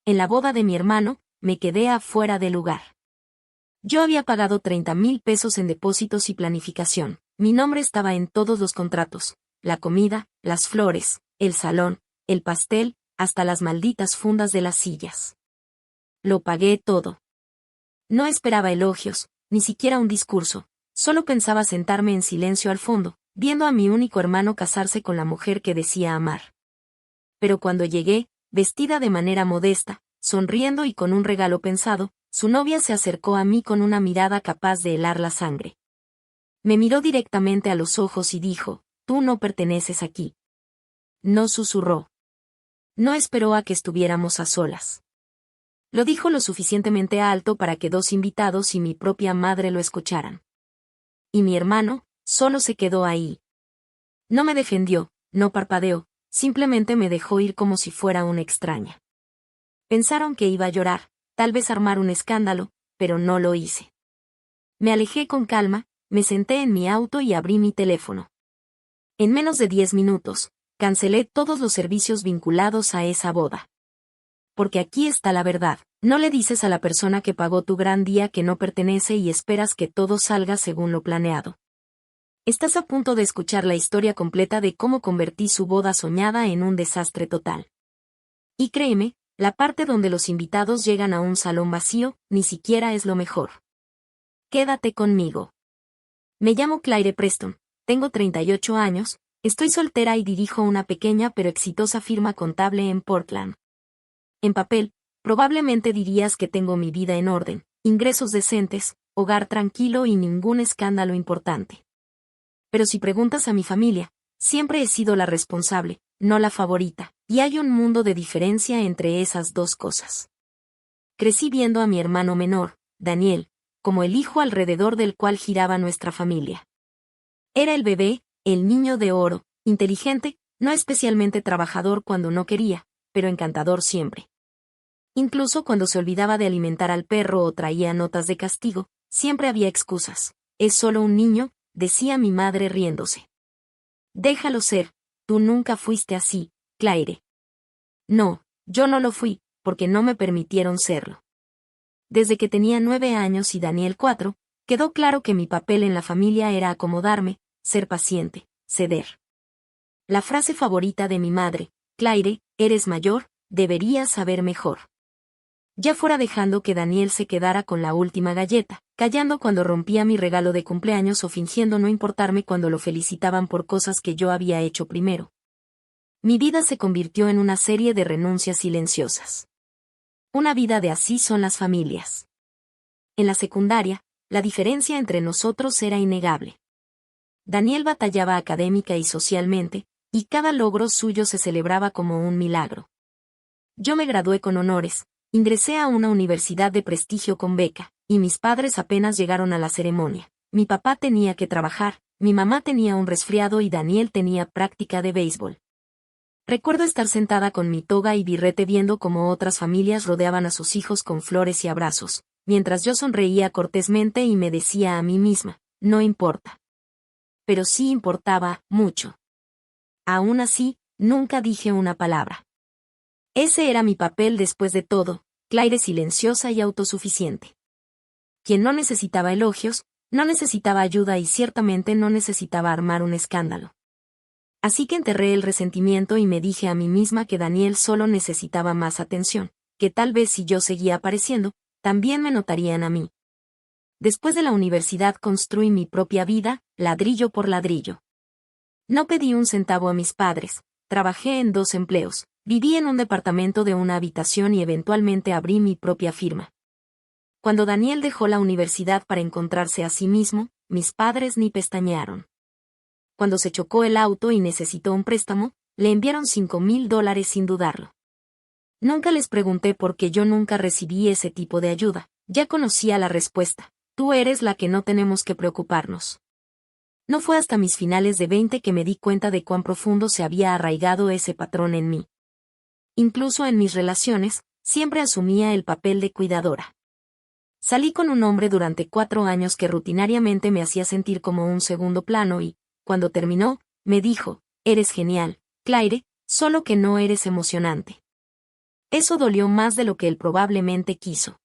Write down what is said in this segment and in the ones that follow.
En la boda de mi hermano, me quedé afuera del lugar. Yo había pagado 30,000 pesos en depósitos y planificación. Mi nombre estaba en todos los contratos, la comida, las flores, el salón, el pastel, hasta las malditas fundas de las sillas. Lo pagué todo. No esperaba elogios, ni siquiera un discurso, solo pensaba sentarme en silencio al fondo, viendo a mi único hermano casarse con la mujer que decía amar. Pero cuando llegué, vestida de manera modesta, sonriendo y con un regalo pensado, su novia se acercó a mí con una mirada capaz de helar la sangre. Me miró directamente a los ojos y dijo, «Tú no perteneces aquí». No susurró. No esperó a que estuviéramos a solas. Lo dijo lo suficientemente alto para que 2 invitados y mi propia madre lo escucharan. Y mi hermano, solo se quedó ahí. No me defendió, no parpadeó, simplemente me dejó ir como si fuera una extraña. Pensaron que iba a llorar, tal vez armar un escándalo, pero no lo hice. Me alejé con calma, me senté en mi auto y abrí mi teléfono. En menos de 10 minutos, cancelé todos los servicios vinculados a esa boda. Porque aquí está la verdad, no le dices a la persona que pagó tu gran día que no pertenece y esperas que todo salga según lo planeado. Estás a punto de escuchar la historia completa de cómo convertí su boda soñada en un desastre total. Y créeme, la parte donde los invitados llegan a un salón vacío, ni siquiera es lo mejor. Quédate conmigo. Me llamo Claire Preston, tengo 38 años, estoy soltera y dirijo una pequeña pero exitosa firma contable en Portland. En papel, probablemente dirías que tengo mi vida en orden, ingresos decentes, hogar tranquilo y ningún escándalo importante. Pero si preguntas a mi familia, siempre he sido la responsable, no la favorita, y hay un mundo de diferencia entre esas dos cosas. Crecí viendo a mi hermano menor, Daniel, como el hijo alrededor del cual giraba nuestra familia. Era el bebé, el niño de oro, inteligente, no especialmente trabajador cuando no quería, pero encantador siempre. Incluso cuando se olvidaba de alimentar al perro o traía notas de castigo, siempre había excusas. Es solo un niño, decía mi madre riéndose. Déjalo ser, tú nunca fuiste así, Claire. No, yo no lo fui, porque no me permitieron serlo. Desde que tenía 9 años y Daniel 4, quedó claro que mi papel en la familia era acomodarme, ser paciente, ceder. La frase favorita de mi madre, Claire, eres mayor, deberías saber mejor. Ya fuera dejando que Daniel se quedara con la última galleta, callando cuando rompía mi regalo de cumpleaños o fingiendo no importarme cuando lo felicitaban por cosas que yo había hecho primero. Mi vida se convirtió en una serie de renuncias silenciosas. Una vida de así son las familias. En la secundaria, la diferencia entre nosotros era innegable. Daniel batallaba académica y socialmente, y cada logro suyo se celebraba como un milagro. Yo me gradué con honores, ingresé a una universidad de prestigio con beca, y mis padres apenas llegaron a la ceremonia. Mi papá tenía que trabajar, mi mamá tenía un resfriado y Daniel tenía práctica de béisbol. Recuerdo estar sentada con mi toga y birrete viendo cómo otras familias rodeaban a sus hijos con flores y abrazos, mientras yo sonreía cortésmente y me decía a mí misma, no importa. Pero sí importaba, mucho. Aún así, nunca dije una palabra. Ese era mi papel después de todo, Claire silenciosa y autosuficiente. Quien no necesitaba elogios, no necesitaba ayuda y ciertamente no necesitaba armar un escándalo. Así que enterré el resentimiento y me dije a mí misma que Daniel solo necesitaba más atención, que tal vez si yo seguía apareciendo, también me notarían a mí. Después de la universidad construí mi propia vida, ladrillo por ladrillo. No pedí un centavo a mis padres, trabajé en 2 empleos, viví en un departamento de una habitación y eventualmente abrí mi propia firma. Cuando Daniel dejó la universidad para encontrarse a sí mismo, mis padres ni pestañearon. Cuando se chocó el auto y necesitó un préstamo, le enviaron $5,000 sin dudarlo. Nunca les pregunté por qué yo nunca recibí ese tipo de ayuda, ya conocía la respuesta, tú eres la que no tenemos que preocuparnos. No fue hasta mis finales de 20 que me di cuenta de cuán profundo se había arraigado ese patrón en mí. Incluso en mis relaciones, siempre asumía el papel de cuidadora. Salí con un hombre durante 4 años que rutinariamente me hacía sentir como un segundo plano y, cuando terminó, me dijo, eres genial, Claire, solo que no eres emocionante. Eso dolió más de lo que él probablemente quiso.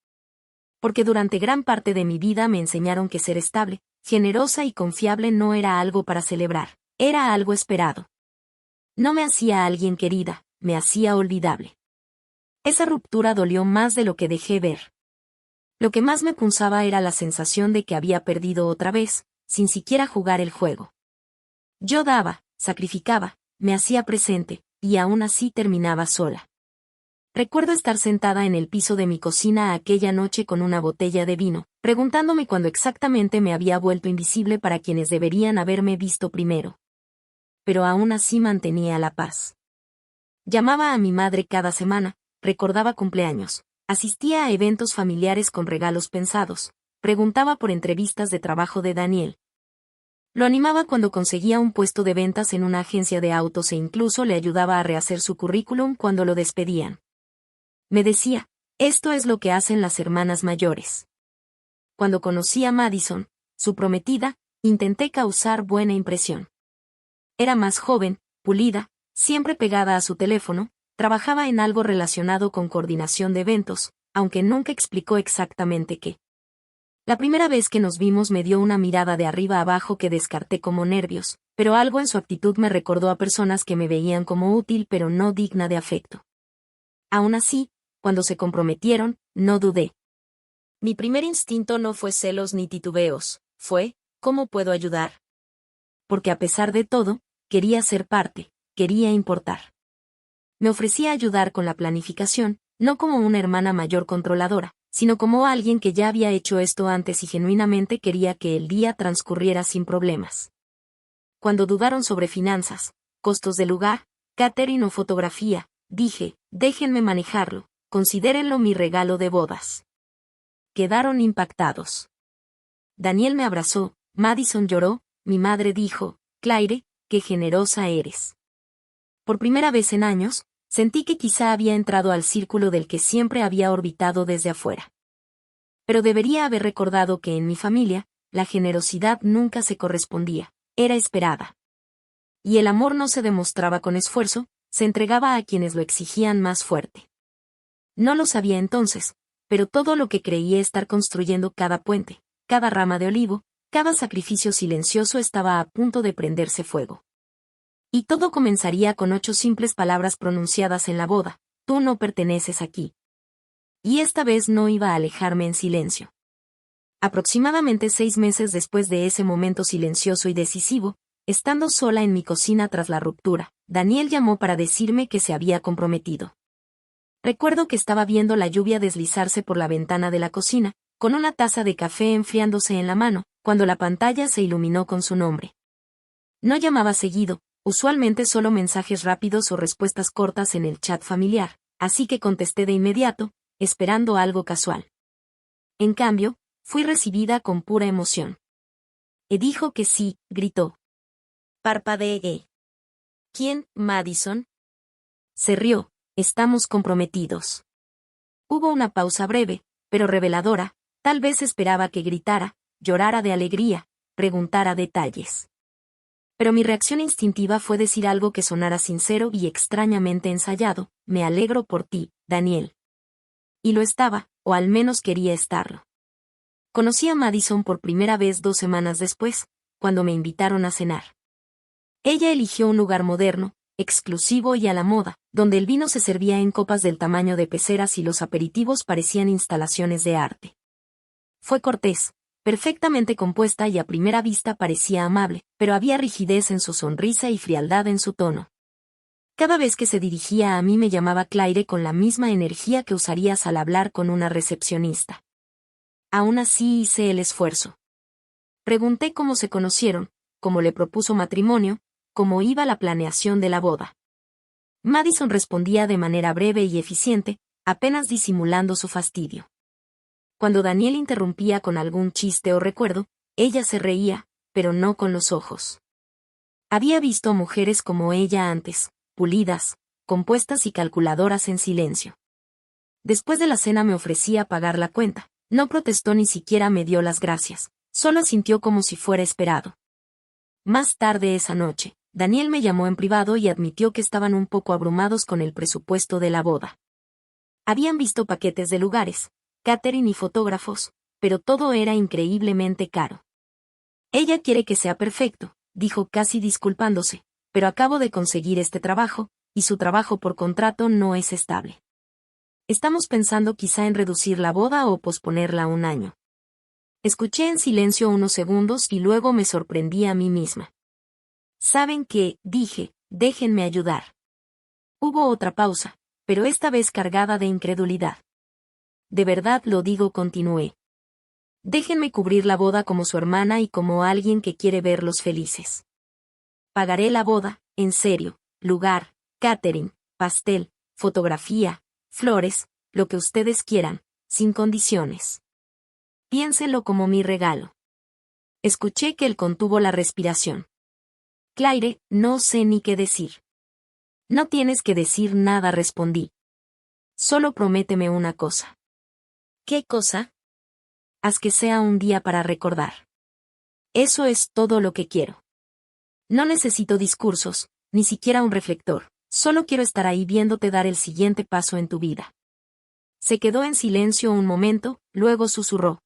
Porque durante gran parte de mi vida me enseñaron que ser estable, generosa y confiable no era algo para celebrar, era algo esperado. No me hacía alguien querida, me hacía olvidable. Esa ruptura dolió más de lo que dejé ver. Lo que más me punzaba era la sensación de que había perdido otra vez, sin siquiera jugar el juego. Yo daba, sacrificaba, me hacía presente, y aún así terminaba sola. Recuerdo estar sentada en el piso de mi cocina aquella noche con una botella de vino, preguntándome cuándo exactamente me había vuelto invisible para quienes deberían haberme visto primero. Pero aún así mantenía la paz. Llamaba a mi madre cada semana, recordaba cumpleaños, asistía a eventos familiares con regalos pensados, preguntaba por entrevistas de trabajo de Daniel. Lo animaba cuando conseguía un puesto de ventas en una agencia de autos e incluso le ayudaba a rehacer su currículum cuando lo despedían. Me decía, esto es lo que hacen las hermanas mayores. Cuando conocí a Madison, su prometida, intenté causar buena impresión. Era más joven, pulida, siempre pegada a su teléfono, trabajaba en algo relacionado con coordinación de eventos, aunque nunca explicó exactamente qué. La primera vez que nos vimos me dio una mirada de arriba abajo que descarté como nervios, pero algo en su actitud me recordó a personas que me veían como útil pero no digna de afecto. Aún así, cuando se comprometieron, no dudé. Mi primer instinto no fue celos ni titubeos, fue, ¿cómo puedo ayudar? Porque a pesar de todo, quería ser parte, quería importar. Me ofrecía ayudar con la planificación, no como una hermana mayor controladora, sino como alguien que ya había hecho esto antes y genuinamente quería que el día transcurriera sin problemas. Cuando dudaron sobre finanzas, costos de lugar, catering o fotografía, dije, déjenme manejarlo, considérenlo mi regalo de bodas. Quedaron impactados. Daniel me abrazó, Madison lloró, mi madre dijo, Claire, qué generosa eres. Por primera vez en años, sentí que quizá había entrado al círculo del que siempre había orbitado desde afuera. Pero debería haber recordado que en mi familia, la generosidad nunca se correspondía, era esperada. Y el amor no se demostraba con esfuerzo, se entregaba a quienes lo exigían más fuerte. No lo sabía entonces, pero todo lo que creía estar construyendo cada puente, cada rama de olivo, cada sacrificio silencioso estaba a punto de prenderse fuego. Y todo comenzaría con 8 simples palabras pronunciadas en la boda, tú no perteneces aquí. Y esta vez no iba a alejarme en silencio. Aproximadamente 6 meses después de ese momento silencioso y decisivo, estando sola en mi cocina tras la ruptura, Daniel llamó para decirme que se había comprometido. Recuerdo que estaba viendo la lluvia deslizarse por la ventana de la cocina, con una taza de café enfriándose en la mano, cuando la pantalla se iluminó con su nombre. No llamaba seguido, usualmente solo mensajes rápidos o respuestas cortas en el chat familiar, así que contesté de inmediato, esperando algo casual. En cambio, fui recibida con pura emoción. Dijo que sí, gritó. Parpadeé. ¿Quién, Madison? Se rió, estamos comprometidos. Hubo una pausa breve, pero reveladora, tal vez esperaba que gritara, llorara de alegría, preguntara detalles. Pero mi reacción instintiva fue decir algo que sonara sincero y extrañamente ensayado, me alegro por ti, Daniel. Y lo estaba, o al menos quería estarlo. Conocí a Madison por primera vez 2 semanas después, cuando me invitaron a cenar. Ella eligió un lugar moderno, exclusivo y a la moda, donde el vino se servía en copas del tamaño de peceras y los aperitivos parecían instalaciones de arte. Fue cortés, perfectamente compuesta y a primera vista parecía amable, pero había rigidez en su sonrisa y frialdad en su tono. Cada vez que se dirigía a mí me llamaba Claire con la misma energía que usarías al hablar con una recepcionista. Aún así hice el esfuerzo. Pregunté cómo se conocieron, cómo le propuso matrimonio, cómo iba la planeación de la boda. Madison respondía de manera breve y eficiente, apenas disimulando su fastidio. Cuando Daniel interrumpía con algún chiste o recuerdo, ella se reía, pero no con los ojos. Había visto a mujeres como ella antes, pulidas, compuestas y calculadoras en silencio. Después de la cena me ofrecía pagar la cuenta, no protestó ni siquiera me dio las gracias, solo asintió como si fuera esperado. Más tarde esa noche, Daniel me llamó en privado y admitió que estaban un poco abrumados con el presupuesto de la boda. Habían visto paquetes de lugares, catering y fotógrafos, pero todo era increíblemente caro. Ella quiere que sea perfecto, dijo casi disculpándose, pero acabo de conseguir este trabajo, y su trabajo por contrato no es estable. Estamos pensando quizá en reducir la boda o posponerla un año. Escuché en silencio unos segundos y luego me sorprendí a mí misma. ¿Saben qué? Dije, déjenme ayudar. Hubo otra pausa, pero esta vez cargada de incredulidad. De verdad lo digo, continué. Déjenme cubrir la boda como su hermana y como alguien que quiere verlos felices. Pagaré la boda, en serio, lugar, catering, pastel, fotografía, flores, lo que ustedes quieran, sin condiciones. Piénsenlo como mi regalo. Escuché que él contuvo la respiración. Claire, no sé ni qué decir. No tienes que decir nada, respondí. Solo prométeme una cosa. ¿Qué cosa? Haz que sea un día para recordar. Eso es todo lo que quiero. No necesito discursos, ni siquiera un reflector, solo quiero estar ahí viéndote dar el siguiente paso en tu vida. Se quedó en silencio un momento, luego susurró.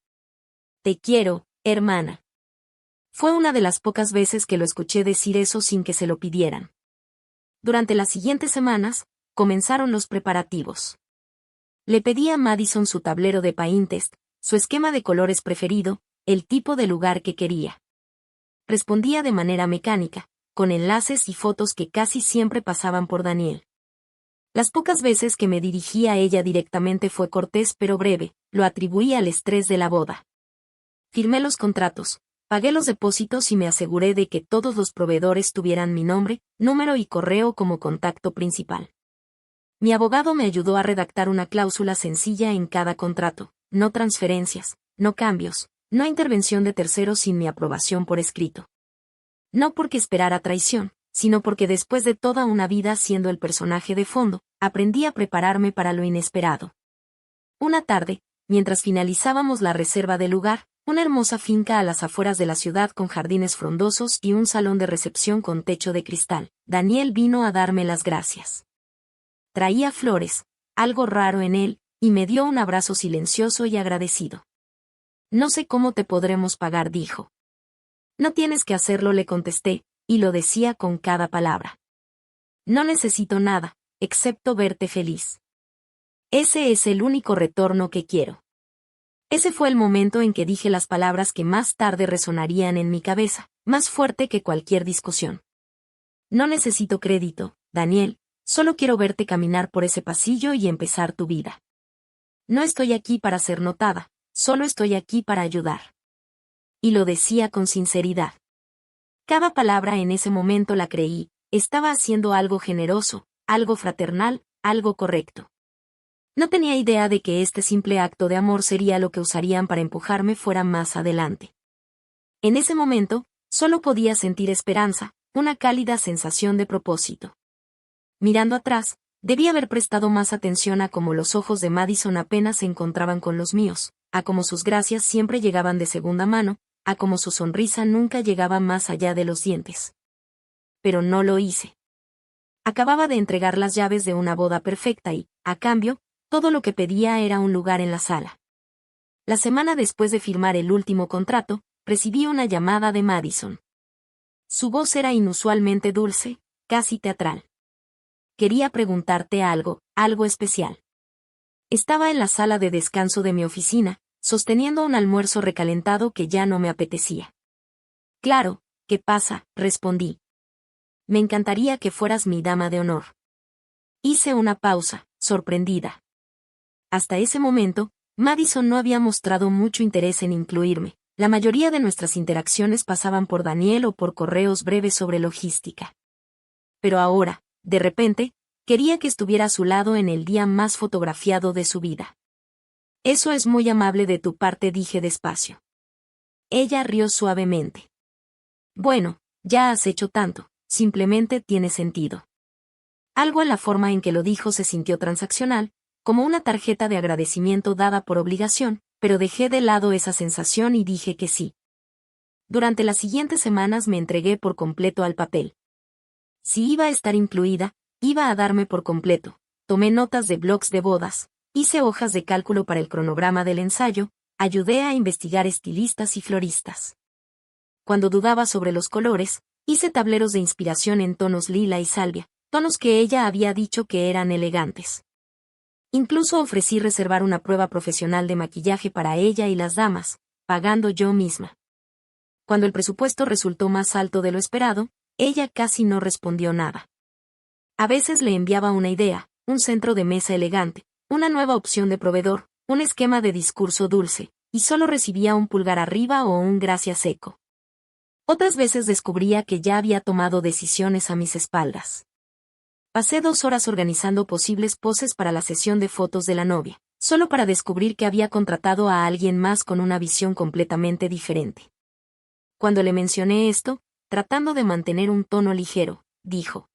Te quiero, hermana. Fue una de las pocas veces que lo escuché decir eso sin que se lo pidieran. Durante las siguientes semanas, comenzaron los preparativos. Le pedí a Madison su tablero de Pinterest, su esquema de colores preferido, el tipo de lugar que quería. Respondía de manera mecánica, con enlaces y fotos que casi siempre pasaban por Daniel. Las pocas veces que me dirigí a ella directamente fue cortés pero breve, lo atribuí al estrés de la boda. Firmé los contratos, pagué los depósitos y me aseguré de que todos los proveedores tuvieran mi nombre, número y correo como contacto principal. Mi abogado me ayudó a redactar una cláusula sencilla en cada contrato, no transferencias, no cambios, no intervención de terceros sin mi aprobación por escrito. No porque esperara traición, sino porque después de toda una vida siendo el personaje de fondo, aprendí a prepararme para lo inesperado. Una tarde, mientras finalizábamos la reserva del lugar, una hermosa finca a las afueras de la ciudad con jardines frondosos y un salón de recepción con techo de cristal, Daniel vino a darme las gracias. Traía flores, algo raro en él, y me dio un abrazo silencioso y agradecido. No sé cómo te podremos pagar, dijo. No tienes que hacerlo, le contesté, y lo decía con cada palabra. No necesito nada, excepto verte feliz. Ese es el único retorno que quiero. Ese fue el momento en que dije las palabras que más tarde resonarían en mi cabeza, más fuerte que cualquier discusión. No necesito crédito, Daniel, solo quiero verte caminar por ese pasillo y empezar tu vida. No estoy aquí para ser notada, solo estoy aquí para ayudar. Y lo decía con sinceridad. Cada palabra en ese momento la creí, estaba haciendo algo generoso, algo fraternal, algo correcto. No tenía idea de que este simple acto de amor sería lo que usarían para empujarme fuera más adelante. En ese momento, solo podía sentir esperanza, una cálida sensación de propósito. Mirando atrás, debí haber prestado más atención a cómo los ojos de Madison apenas se encontraban con los míos, a cómo sus gracias siempre llegaban de segunda mano, a cómo su sonrisa nunca llegaba más allá de los dientes. Pero no lo hice. Acababa de entregar las llaves de una boda perfecta y, a cambio, todo lo que pedía era un lugar en la sala. La semana después de firmar el último contrato, recibí una llamada de Madison. Su voz era inusualmente dulce, casi teatral. Quería preguntarte algo, algo especial. Estaba en la sala de descanso de mi oficina, sosteniendo un almuerzo recalentado que ya no me apetecía. Claro, ¿qué pasa?, respondí. Me encantaría que fueras mi dama de honor. Hice una pausa, sorprendida. Hasta ese momento, Madison no había mostrado mucho interés en incluirme. La mayoría de nuestras interacciones pasaban por Daniel o por correos breves sobre logística. Pero ahora, de repente, quería que estuviera a su lado en el día más fotografiado de su vida. Eso es muy amable de tu parte, dije despacio. Ella rió suavemente. Bueno, ya has hecho tanto, simplemente tiene sentido. Algo en la forma en que lo dijo se sintió transaccional, como una tarjeta de agradecimiento dada por obligación, pero dejé de lado esa sensación y dije que sí. Durante las siguientes semanas me entregué por completo al papel. Si iba a estar incluida, iba a darme por completo. Tomé notas de blogs de bodas, Hice hojas de cálculo para el cronograma del ensayo, ayudé a investigar estilistas y floristas. Cuando dudaba sobre los colores, hice tableros de inspiración en tonos lila y salvia, tonos que ella había dicho que eran elegantes. Incluso ofrecí reservar una prueba profesional de maquillaje para ella y las damas, pagando yo misma. Cuando el presupuesto resultó más alto de lo esperado, ella casi no respondió nada. A veces le enviaba una idea, un centro de mesa elegante, una nueva opción de proveedor, un esquema de discurso dulce, y solo recibía un pulgar arriba o un gracias seco. Otras veces descubría que ya había tomado decisiones a mis espaldas. Pasé 2 horas organizando posibles poses para la sesión de fotos de la novia, solo para descubrir que había contratado a alguien más con una visión completamente diferente. Cuando le mencioné esto, tratando de mantener un tono ligero, dijo: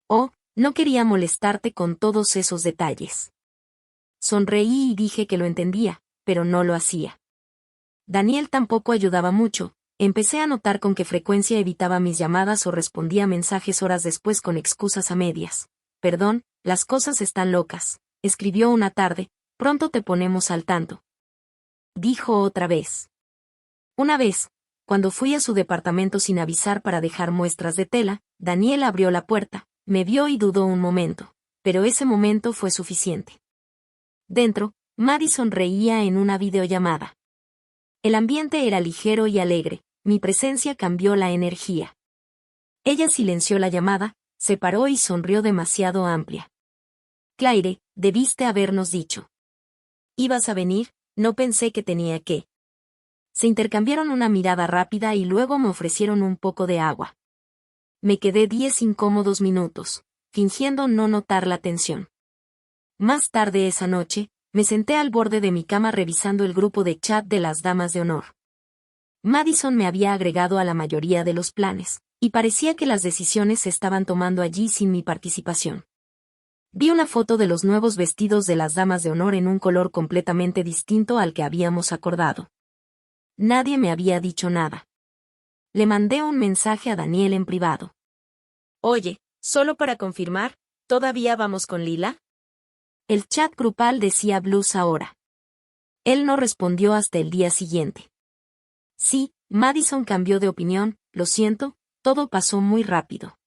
«Oh, no quería molestarte con todos esos detalles». Sonreí y dije que lo entendía, pero no lo hacía. Daniel tampoco ayudaba mucho. Empecé a notar con qué frecuencia evitaba mis llamadas o respondía mensajes horas después con excusas a medias. «Perdón, las cosas están locas», escribió una tarde, «pronto te ponemos al tanto». Dijo otra vez. Una vez, cuando fui a su departamento sin avisar para dejar muestras de tela, Daniel abrió la puerta, me vio y dudó un momento, pero ese momento fue suficiente. Dentro, Madison reía en una videollamada. El ambiente era ligero y alegre. Mi presencia cambió la energía. Ella silenció la llamada, se paró y sonrió demasiado amplia. «Claire, debiste habernos dicho. ¿Ibas a venir? No pensé que tenía que». Se intercambiaron una mirada rápida y luego me ofrecieron un poco de agua. Me quedé 10 incómodos minutos, fingiendo no notar la tensión. Más tarde esa noche, me senté al borde de mi cama revisando el grupo de chat de las damas de honor. Madison me había agregado a la mayoría de los planes, y parecía que las decisiones se estaban tomando allí sin mi participación. Vi una foto de los nuevos vestidos de las damas de honor en un color completamente distinto al que habíamos acordado. Nadie me había dicho nada. Le mandé un mensaje a Daniel en privado. «Oye, solo para confirmar, ¿todavía vamos con Lila?» El chat grupal decía blues ahora. Él no respondió hasta el día siguiente. Sí, Madison cambió de opinión, lo siento, todo pasó muy rápido.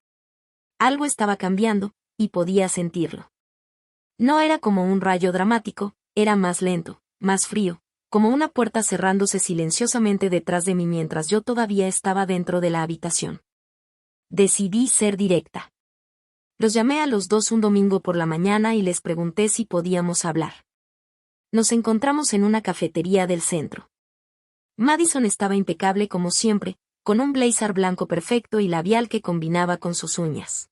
Algo estaba cambiando, y podía sentirlo. No era como un rayo dramático, era más lento, más frío, como una puerta cerrándose silenciosamente detrás de mí mientras yo todavía estaba dentro de la habitación. Decidí ser directa. Los llamé a los dos un domingo por la mañana y les pregunté si podíamos hablar. Nos encontramos en una cafetería del centro. Madison estaba impecable como siempre, con un blazer blanco perfecto y labial que combinaba con sus uñas.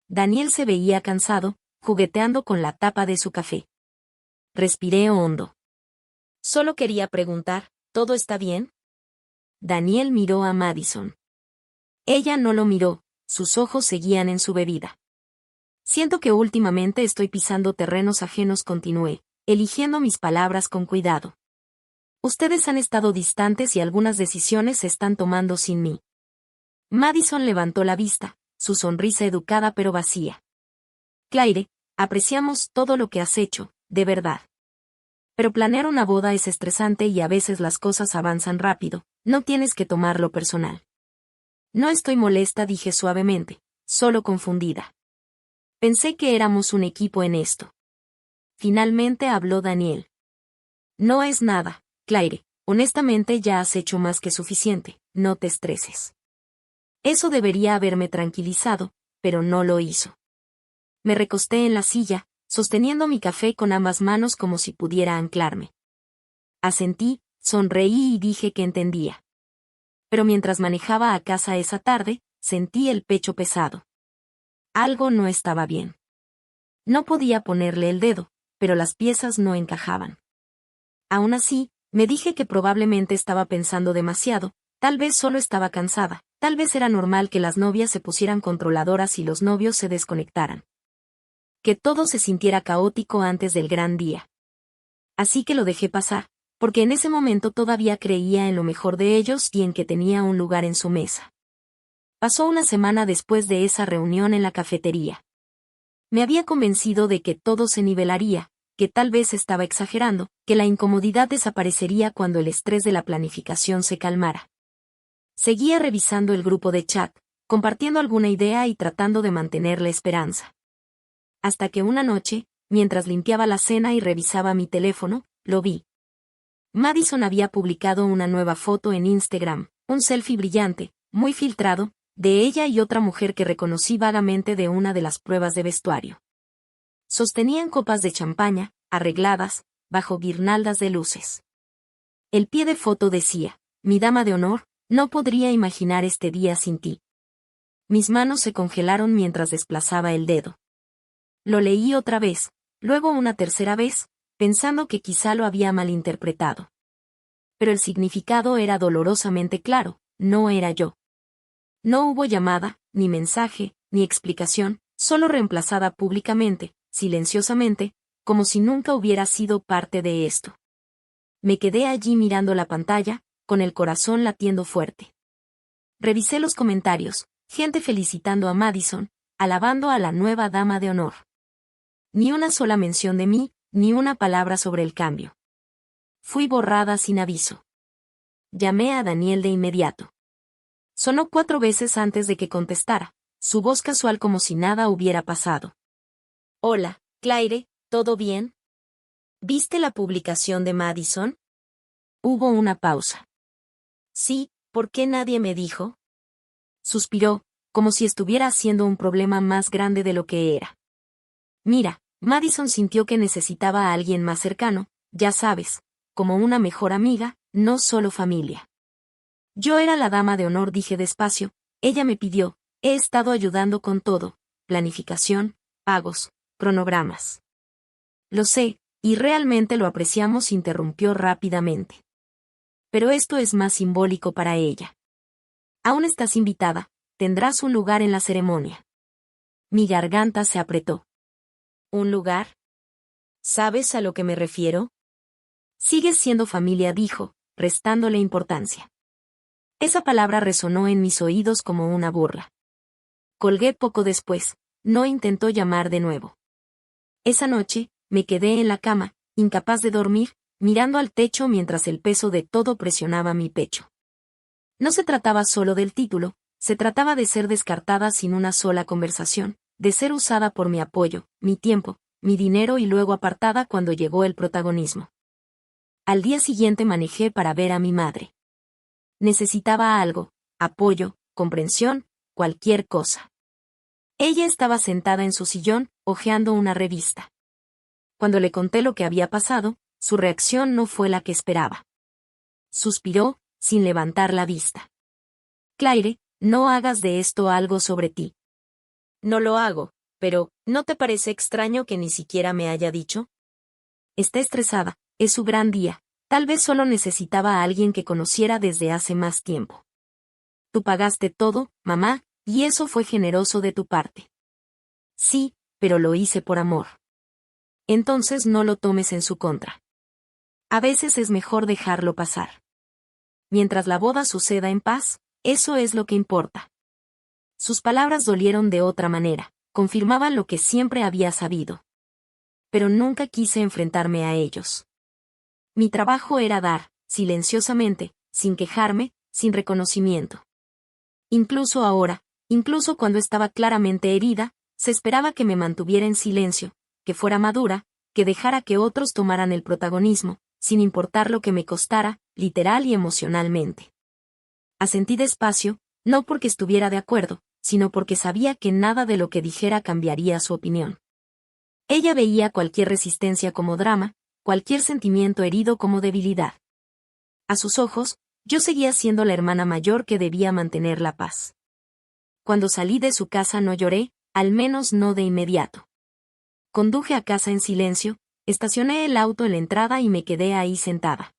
Daniel se veía cansado, jugueteando con la tapa de su café. Respiré hondo. Solo quería preguntar, ¿todo está bien? Daniel miró a Madison. Ella no lo miró, sus ojos seguían en su bebida. Siento que últimamente estoy pisando terrenos ajenos, continué, eligiendo mis palabras con cuidado. Ustedes han estado distantes y algunas decisiones se están tomando sin mí. Madison levantó la vista, su sonrisa educada pero vacía. Claire, apreciamos todo lo que has hecho, de verdad. Pero planear una boda es estresante y a veces las cosas avanzan rápido, no tienes que tomarlo personal. No estoy molesta, dije suavemente, solo confundida. Pensé que éramos un equipo en esto. Finalmente habló Daniel. No es nada. Claire, honestamente ya has hecho más que suficiente, no te estreses. Eso debería haberme tranquilizado, pero no lo hizo. Me recosté en la silla, sosteniendo mi café con ambas manos como si pudiera anclarme. Asentí, sonreí y dije que entendía. Pero mientras manejaba a casa esa tarde, sentí el pecho pesado. Algo no estaba bien. No podía ponerle el dedo, pero las piezas no encajaban. Aún así, me dije que probablemente estaba pensando demasiado, tal vez solo estaba cansada, tal vez era normal que las novias se pusieran controladoras y los novios se desconectaran. Que todo se sintiera caótico antes del gran día. Así que lo dejé pasar, porque en ese momento todavía creía en lo mejor de ellos y en que tenía un lugar en su mesa. Pasó una semana después de esa reunión en la cafetería. Me había convencido de que todo se nivelaría, que tal vez estaba exagerando, que la incomodidad desaparecería cuando el estrés de la planificación se calmara. Seguía revisando el grupo de chat, compartiendo alguna idea y tratando de mantener la esperanza. Hasta que una noche, mientras limpiaba la cena y revisaba mi teléfono, lo vi. Madison había publicado una nueva foto en Instagram, un selfie brillante, muy filtrado, de ella y otra mujer que reconocí vagamente de una de las pruebas de vestuario. Sostenían copas de champaña, arregladas, bajo guirnaldas de luces. El pie de foto decía: mi dama de honor, no podría imaginar este día sin ti. Mis manos se congelaron mientras desplazaba el dedo. Lo leí otra vez, luego una tercera vez, pensando que quizá lo había malinterpretado. Pero el significado era dolorosamente claro, no era yo. No hubo llamada, ni mensaje, ni explicación, solo reemplazada públicamente, silenciosamente, como si nunca hubiera sido parte de esto. Me quedé allí mirando la pantalla, con el corazón latiendo fuerte. Revisé los comentarios, gente felicitando a Madison, alabando a la nueva dama de honor. Ni una sola mención de mí, ni una palabra sobre el cambio. Fui borrada sin aviso. Llamé a Daniel de inmediato. Sonó 4 veces antes de que contestara, su voz casual como si nada hubiera pasado. Hola, Claire, ¿todo bien? ¿Viste la publicación de Madison? Hubo una pausa. Sí, ¿por qué nadie me dijo? Suspiró, como si estuviera haciendo un problema más grande de lo que era. Mira, Madison sintió que necesitaba a alguien más cercano, ya sabes, como una mejor amiga, no solo familia. Yo era la dama de honor, dije despacio, ella me pidió, he estado ayudando con todo, planificación, pagos, cronogramas. Lo sé, y realmente lo apreciamos, interrumpió rápidamente. Pero esto es más simbólico para ella. Aún estás invitada, tendrás un lugar en la ceremonia. Mi garganta se apretó. ¿Un lugar? ¿Sabes a lo que me refiero? Sigues siendo familia, dijo, restándole importancia. Esa palabra resonó en mis oídos como una burla. Colgué poco después, no intentó llamar de nuevo. Esa noche, me quedé en la cama, incapaz de dormir, mirando al techo mientras el peso de todo presionaba mi pecho. No se trataba solo del título, se trataba de ser descartada sin una sola conversación, de ser usada por mi apoyo, mi tiempo, mi dinero y luego apartada cuando llegó el protagonismo. Al día siguiente manejé para ver a mi madre. Necesitaba algo, apoyo, comprensión, cualquier cosa. Ella estaba sentada en su sillón, hojeando una revista. Cuando le conté lo que había pasado, su reacción no fue la que esperaba. Suspiró, sin levantar la vista. Claire, no hagas de esto algo sobre ti. No lo hago, pero, ¿no te parece extraño que ni siquiera me haya dicho? Está estresada, es su gran día, tal vez solo necesitaba a alguien que conociera desde hace más tiempo. Tú pagaste todo, mamá, y eso fue generoso de tu parte. Sí, pero lo hice por amor. Entonces no lo tomes en su contra. A veces es mejor dejarlo pasar. Mientras la boda suceda en paz, eso es lo que importa. Sus palabras dolieron de otra manera, confirmaban lo que siempre había sabido. Pero nunca quise enfrentarme a ellos. Mi trabajo era dar, silenciosamente, sin quejarme, sin reconocimiento. Incluso ahora, incluso cuando estaba claramente herida, se esperaba que me mantuviera en silencio, que fuera madura, que dejara que otros tomaran el protagonismo, sin importar lo que me costara, literal y emocionalmente. Asentí despacio, no porque estuviera de acuerdo, sino porque sabía que nada de lo que dijera cambiaría su opinión. Ella veía cualquier resistencia como drama, cualquier sentimiento herido como debilidad. A sus ojos, yo seguía siendo la hermana mayor que debía mantener la paz. Cuando salí de su casa no lloré, al menos no de inmediato. Conduje a casa en silencio, estacioné el auto en la entrada y me quedé ahí sentada.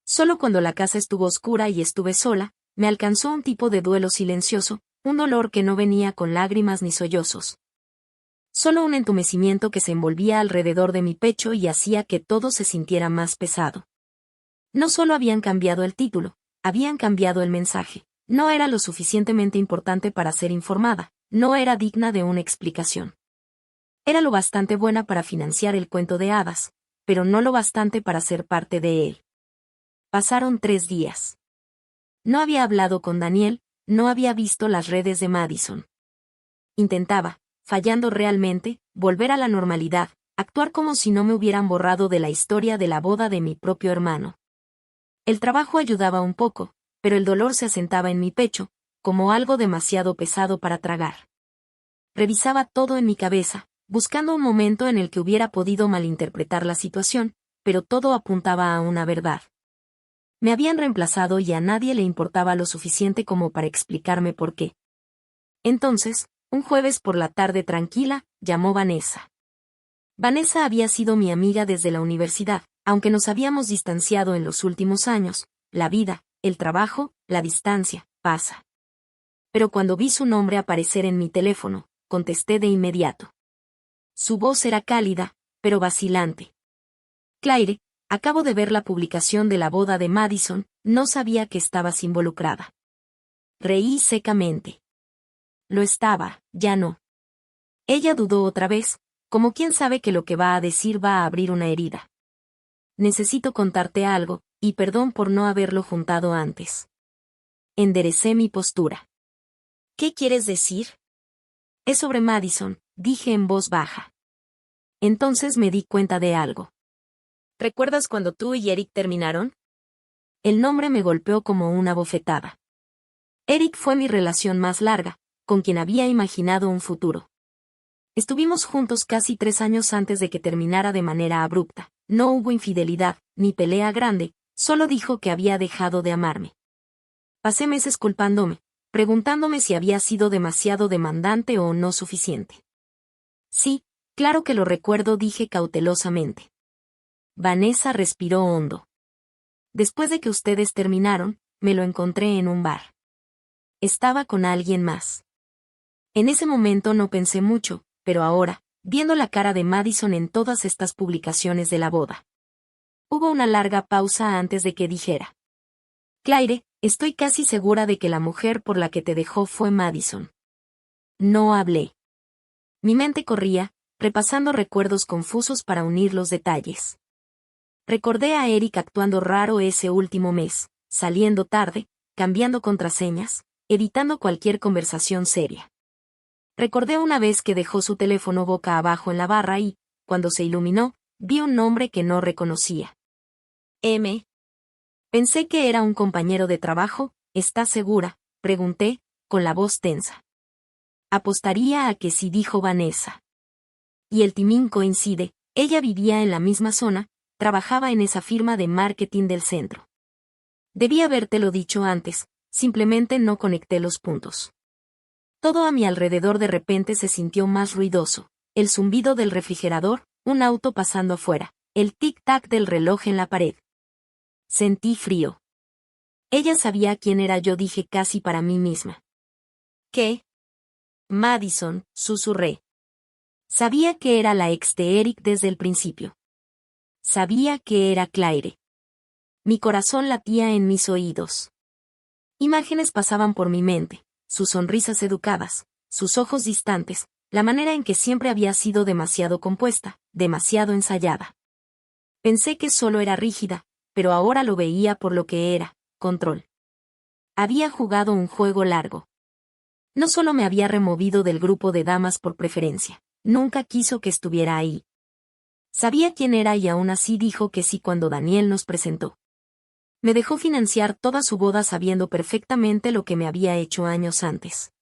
Solo cuando la casa estuvo oscura y estuve sola, me alcanzó un tipo de duelo silencioso, un dolor que no venía con lágrimas ni sollozos. Solo un entumecimiento que se envolvía alrededor de mi pecho y hacía que todo se sintiera más pesado. No solo habían cambiado el título, habían cambiado el mensaje. No era lo suficientemente importante para ser informada, no era digna de una explicación. Era lo bastante buena para financiar el cuento de hadas, pero no lo bastante para ser parte de él. Pasaron 3 días. No había hablado con Daniel, no había visto las redes de Madison. Intentaba, fallando realmente, volver a la normalidad, actuar como si no me hubieran borrado de la historia de la boda de mi propio hermano. El trabajo ayudaba un poco, pero el dolor se asentaba en mi pecho, como algo demasiado pesado para tragar. Revisaba todo en mi cabeza, buscando un momento en el que hubiera podido malinterpretar la situación, pero todo apuntaba a una verdad. Me habían reemplazado y a nadie le importaba lo suficiente como para explicarme por qué. Entonces, un jueves por la tarde tranquila, llamó Vanessa. Vanessa había sido mi amiga desde la universidad, aunque nos habíamos distanciado en los últimos años. La vida, el trabajo, la distancia, pasa. Pero cuando vi su nombre aparecer en mi teléfono, contesté de inmediato. Su voz era cálida, pero vacilante. Claire, acabo de ver la publicación de la boda de Madison, no sabía que estabas involucrada. Reí secamente. Lo estaba, ya no. Ella dudó otra vez, como quien sabe que lo que va a decir va a abrir una herida. Necesito contarte algo, y perdón por no haberlo juntado antes. Enderecé mi postura. ¿Qué quieres decir? Es sobre Madison, dije en voz baja. Entonces me di cuenta de algo. ¿Recuerdas cuando tú y Eric terminaron? El nombre me golpeó como una bofetada. Eric fue mi relación más larga, con quien había imaginado un futuro. Estuvimos juntos casi 3 años antes de que terminara de manera abrupta. No hubo infidelidad, ni pelea grande, solo dijo que había dejado de amarme. Pasé meses culpándome, preguntándome si había sido demasiado demandante o no suficiente. Sí, claro que lo recuerdo, dije cautelosamente. Vanessa respiró hondo. Después de que ustedes terminaron, me lo encontré en un bar. Estaba con alguien más. En ese momento no pensé mucho, pero ahora, viendo la cara de Madison en todas estas publicaciones de la boda. Hubo una larga pausa antes de que dijera. Claire, estoy casi segura de que la mujer por la que te dejó fue Madison. No hablé. Mi mente corría, repasando recuerdos confusos para unir los detalles. Recordé a Eric actuando raro ese último mes, saliendo tarde, cambiando contraseñas, evitando cualquier conversación seria. Recordé una vez que dejó su teléfono boca abajo en la barra y, cuando se iluminó, vi un nombre que no reconocía. M. Pensé que era un compañero de trabajo. ¿Estás segura?, pregunté, con la voz tensa. Apostaría a que sí, dijo Vanessa. Y el timing coincide, ella vivía en la misma zona, trabajaba en esa firma de marketing del centro. Debí habértelo dicho antes, simplemente no conecté los puntos. Todo a mi alrededor de repente se sintió más ruidoso, el zumbido del refrigerador, un auto pasando afuera, el tic-tac del reloj en la pared. Sentí frío. Ella sabía quién era yo, dije casi para mí misma. ¿Qué? Madison, susurré. Sabía que era la ex de Eric desde el principio. Sabía que era Claire. Mi corazón latía en mis oídos. Imágenes pasaban por mi mente, sus sonrisas educadas, sus ojos distantes, la manera en que siempre había sido demasiado compuesta, demasiado ensayada. Pensé que solo era rígida, pero ahora lo veía por lo que era, control. Había jugado un juego largo. No solo me había removido del grupo de damas por preferencia, nunca quiso que estuviera ahí. Sabía quién era y aún así dijo que sí cuando Daniel nos presentó. Me dejó financiar toda su boda sabiendo perfectamente lo que me había hecho años antes.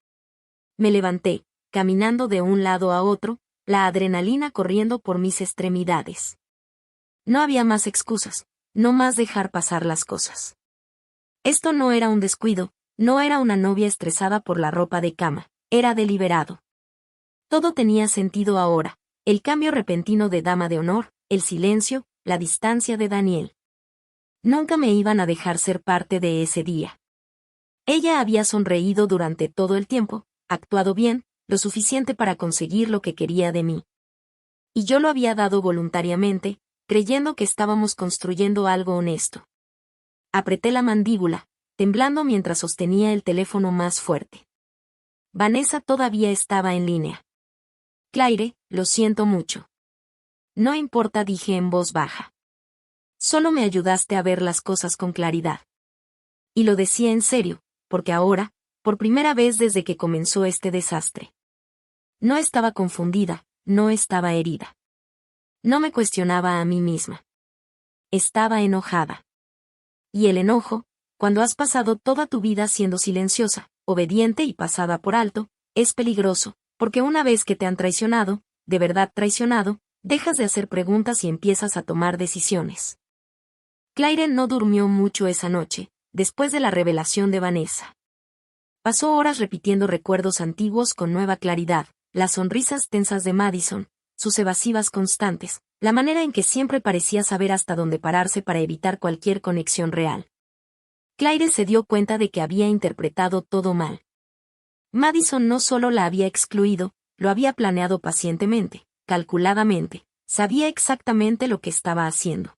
Me levanté, caminando de un lado a otro, la adrenalina corriendo por mis extremidades. No había más excusas, no más dejar pasar las cosas. Esto no era un descuido, no era una novia estresada por la ropa de cama, era deliberado. Todo tenía sentido ahora, el cambio repentino de dama de honor, el silencio, la distancia de Daniel. Nunca me iban a dejar ser parte de ese día. Ella había sonreído durante todo el tiempo, actuado bien, lo suficiente para conseguir lo que quería de mí. Y yo lo había dado voluntariamente, creyendo que estábamos construyendo algo honesto. Apreté la mandíbula, temblando mientras sostenía el teléfono más fuerte. Vanessa todavía estaba en línea. Claire, lo siento mucho. No importa, dije en voz baja. Solo me ayudaste a ver las cosas con claridad. Y lo decía en serio, porque ahora, por primera vez desde que comenzó este desastre. No estaba confundida, no estaba herida. No me cuestionaba a mí misma. Estaba enojada. Y el enojo, cuando has pasado toda tu vida siendo silenciosa, obediente y pasada por alto, es peligroso, porque una vez que te han traicionado, de verdad traicionado, dejas de hacer preguntas y empiezas a tomar decisiones. Claire no durmió mucho esa noche, después de la revelación de Vanessa. Pasó horas repitiendo recuerdos antiguos con nueva claridad, las sonrisas tensas de Madison, sus evasivas constantes, la manera en que siempre parecía saber hasta dónde pararse para evitar cualquier conexión real. Claire se dio cuenta de que había interpretado todo mal. Madison no solo la había excluido, lo había planeado pacientemente, calculadamente, sabía exactamente lo que estaba haciendo.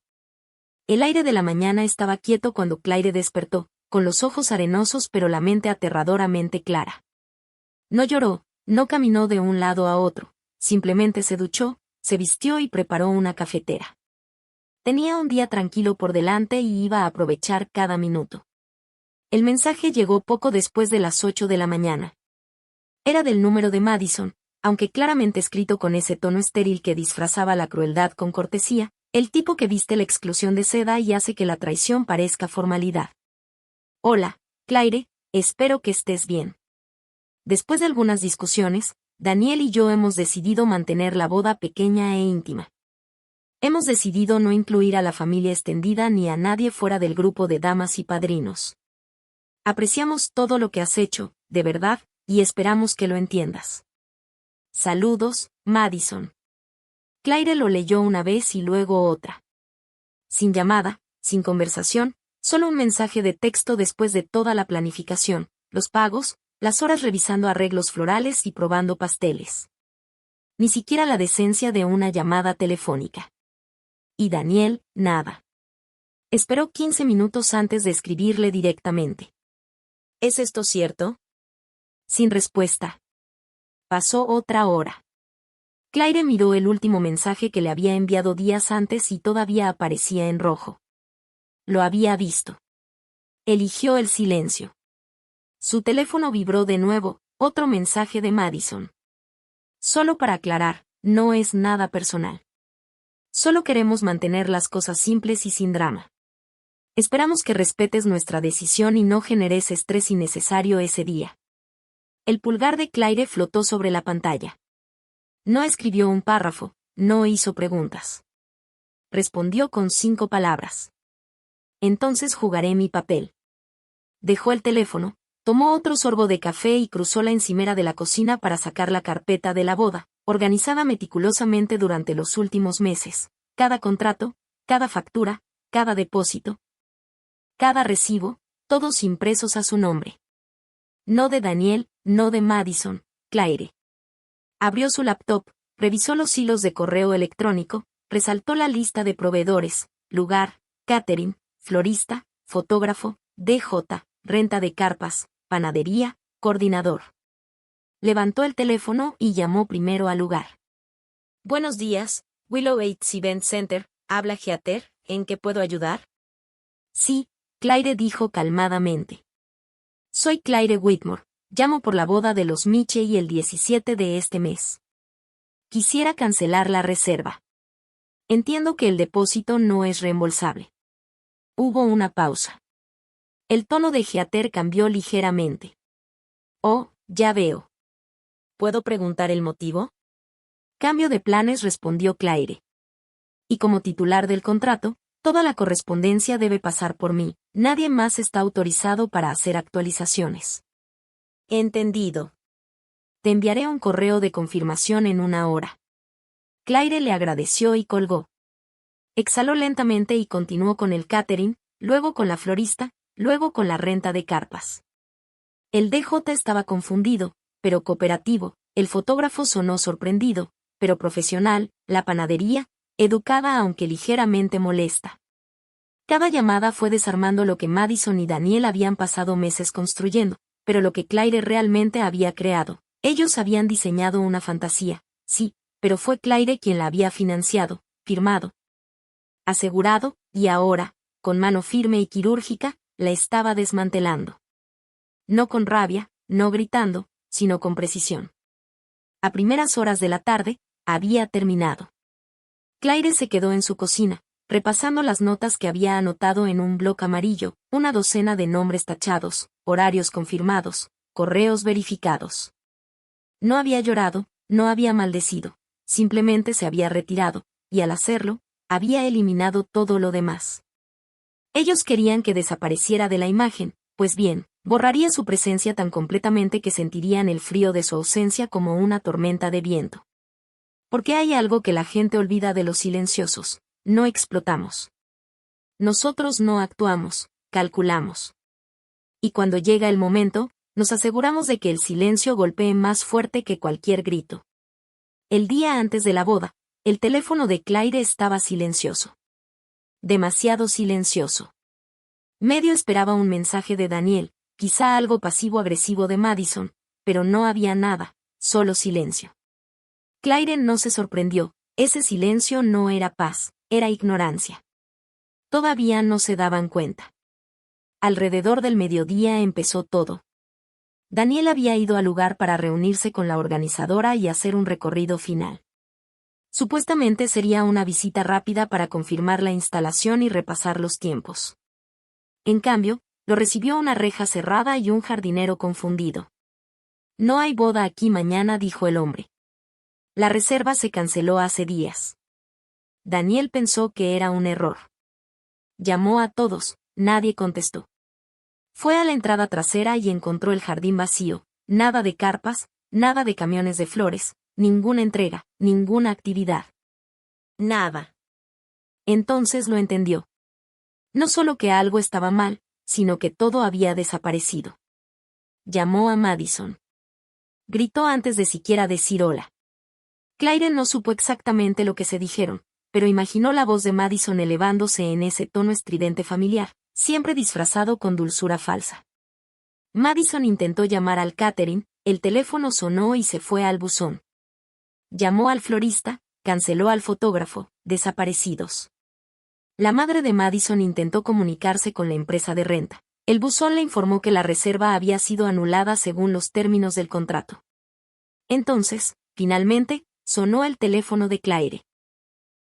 El aire de la mañana estaba quieto cuando Claire despertó, con los ojos arenosos pero la mente aterradoramente clara. No lloró, no caminó de un lado a otro, simplemente se duchó, se vistió y preparó una cafetera. Tenía un día tranquilo por delante y iba a aprovechar cada minuto. El mensaje llegó poco después de las 8 de la mañana. Era del número de Madison, aunque claramente escrito con ese tono estéril que disfrazaba la crueldad con cortesía, el tipo que viste la exclusión de seda y hace que la traición parezca formalidad. Hola, Claire, espero que estés bien. Después de algunas discusiones, Daniel y yo hemos decidido mantener la boda pequeña e íntima. Hemos decidido no incluir a la familia extendida ni a nadie fuera del grupo de damas y padrinos. Apreciamos todo lo que has hecho, de verdad, y esperamos que lo entiendas. Saludos, Madison. Claire lo leyó una vez y luego otra. Sin llamada, sin conversación, solo un mensaje de texto después de toda la planificación, los pagos, las horas revisando arreglos florales y probando pasteles. Ni siquiera la decencia de una llamada telefónica. Y Daniel, nada. Esperó 15 minutos antes de escribirle directamente. ¿Es esto cierto? Sin respuesta. Pasó otra hora. Claire miró el último mensaje que le había enviado días antes y todavía aparecía en rojo. Lo había visto. Eligió el silencio. Su teléfono vibró de nuevo, otro mensaje de Madison. Solo para aclarar, no es nada personal. Solo queremos mantener las cosas simples y sin drama. Esperamos que respetes nuestra decisión y no generes estrés innecesario ese día. El pulgar de Claire flotó sobre la pantalla. No escribió un párrafo, no hizo preguntas. Respondió con 5 palabras. Entonces jugaré mi papel. Dejó el teléfono, tomó otro sorbo de café y cruzó la encimera de la cocina para sacar la carpeta de la boda, organizada meticulosamente durante los últimos meses. Cada contrato, cada factura, cada depósito, cada recibo, todos impresos a su nombre. No de Daniel, no de Madison, Claire. Abrió su laptop, revisó los hilos de correo electrónico, resaltó la lista de proveedores, lugar, catering, florista, fotógrafo, DJ, renta de carpas, panadería, coordinador. Levantó el teléfono y llamó primero al lugar. Buenos días, Willow Heights Event Center, habla Heather, ¿en qué puedo ayudar? Sí, Claire dijo calmadamente. Soy Claire Whitmore, llamo por la boda de los Michey el 17 de este mes. Quisiera cancelar la reserva. Entiendo que el depósito no es reembolsable. Hubo una pausa. El tono de Heather cambió ligeramente. Oh, ya veo. ¿Puedo preguntar el motivo? Cambio de planes, respondió Claire. Y como titular del contrato, toda la correspondencia debe pasar por mí, nadie más está autorizado para hacer actualizaciones. Entendido. Te enviaré un correo de confirmación en 1 hora. Claire le agradeció y colgó. Exhaló lentamente y continuó con el catering, luego con la florista, luego con la renta de carpas. El DJ estaba confundido, pero cooperativo, el fotógrafo sonó sorprendido, pero profesional, la panadería, educada aunque ligeramente molesta. Cada llamada fue desarmando lo que Madison y Daniel habían pasado meses construyendo, pero lo que Claire realmente había creado. Ellos habían diseñado una fantasía, Sí, pero fue Claire quien la había financiado, firmado, asegurado, y ahora, con mano firme y quirúrgica, la estaba desmantelando. No con rabia, no gritando, sino con precisión. A primeras horas de la tarde, había terminado. Claire se quedó en su cocina, repasando las notas que había anotado en un bloc amarillo, una docena de nombres tachados, horarios confirmados, correos verificados. No había llorado, no había maldecido, simplemente se había retirado, y al hacerlo, había eliminado todo lo demás. Ellos querían que desapareciera de la imagen, pues bien, borraría su presencia tan completamente que sentirían el frío de su ausencia como una tormenta de viento. Porque hay algo que la gente olvida de los silenciosos: no explotamos. Nosotros no actuamos, calculamos. Y cuando llega el momento, nos aseguramos de que el silencio golpee más fuerte que cualquier grito. El día antes de la boda, el teléfono de Claire estaba silencioso. Demasiado silencioso. Medio esperaba un mensaje de Daniel, quizá algo pasivo-agresivo de Madison, pero no había nada, solo silencio. Claire no se sorprendió, ese silencio no era paz, era ignorancia. Todavía no se daban cuenta. Alrededor del mediodía empezó todo. Daniel había ido al lugar para reunirse con la organizadora y hacer un recorrido final. Supuestamente sería una visita rápida para confirmar la instalación y repasar los tiempos. En cambio, lo recibió una reja cerrada y un jardinero confundido. No hay boda aquí mañana, dijo el hombre. La reserva se canceló hace días. Daniel pensó que era un error. Llamó a todos, nadie contestó. Fue a la entrada trasera y encontró el jardín vacío, nada de carpas, nada de camiones de flores, ninguna entrega, ninguna actividad. Nada. Entonces lo entendió. No solo que algo estaba mal, sino que todo había desaparecido. Llamó a Madison. Gritó antes de siquiera decir hola. Claire no supo exactamente lo que se dijeron, pero imaginó la voz de Madison elevándose en ese tono estridente familiar, siempre disfrazado con dulzura falsa. Madison intentó llamar al catering, el teléfono sonó y se fue al buzón. Llamó al florista, canceló al fotógrafo, desaparecidos. La madre de Madison intentó comunicarse con la empresa de renta. El buzón le informó que la reserva había sido anulada según los términos del contrato. Entonces, finalmente, sonó el teléfono de Claire.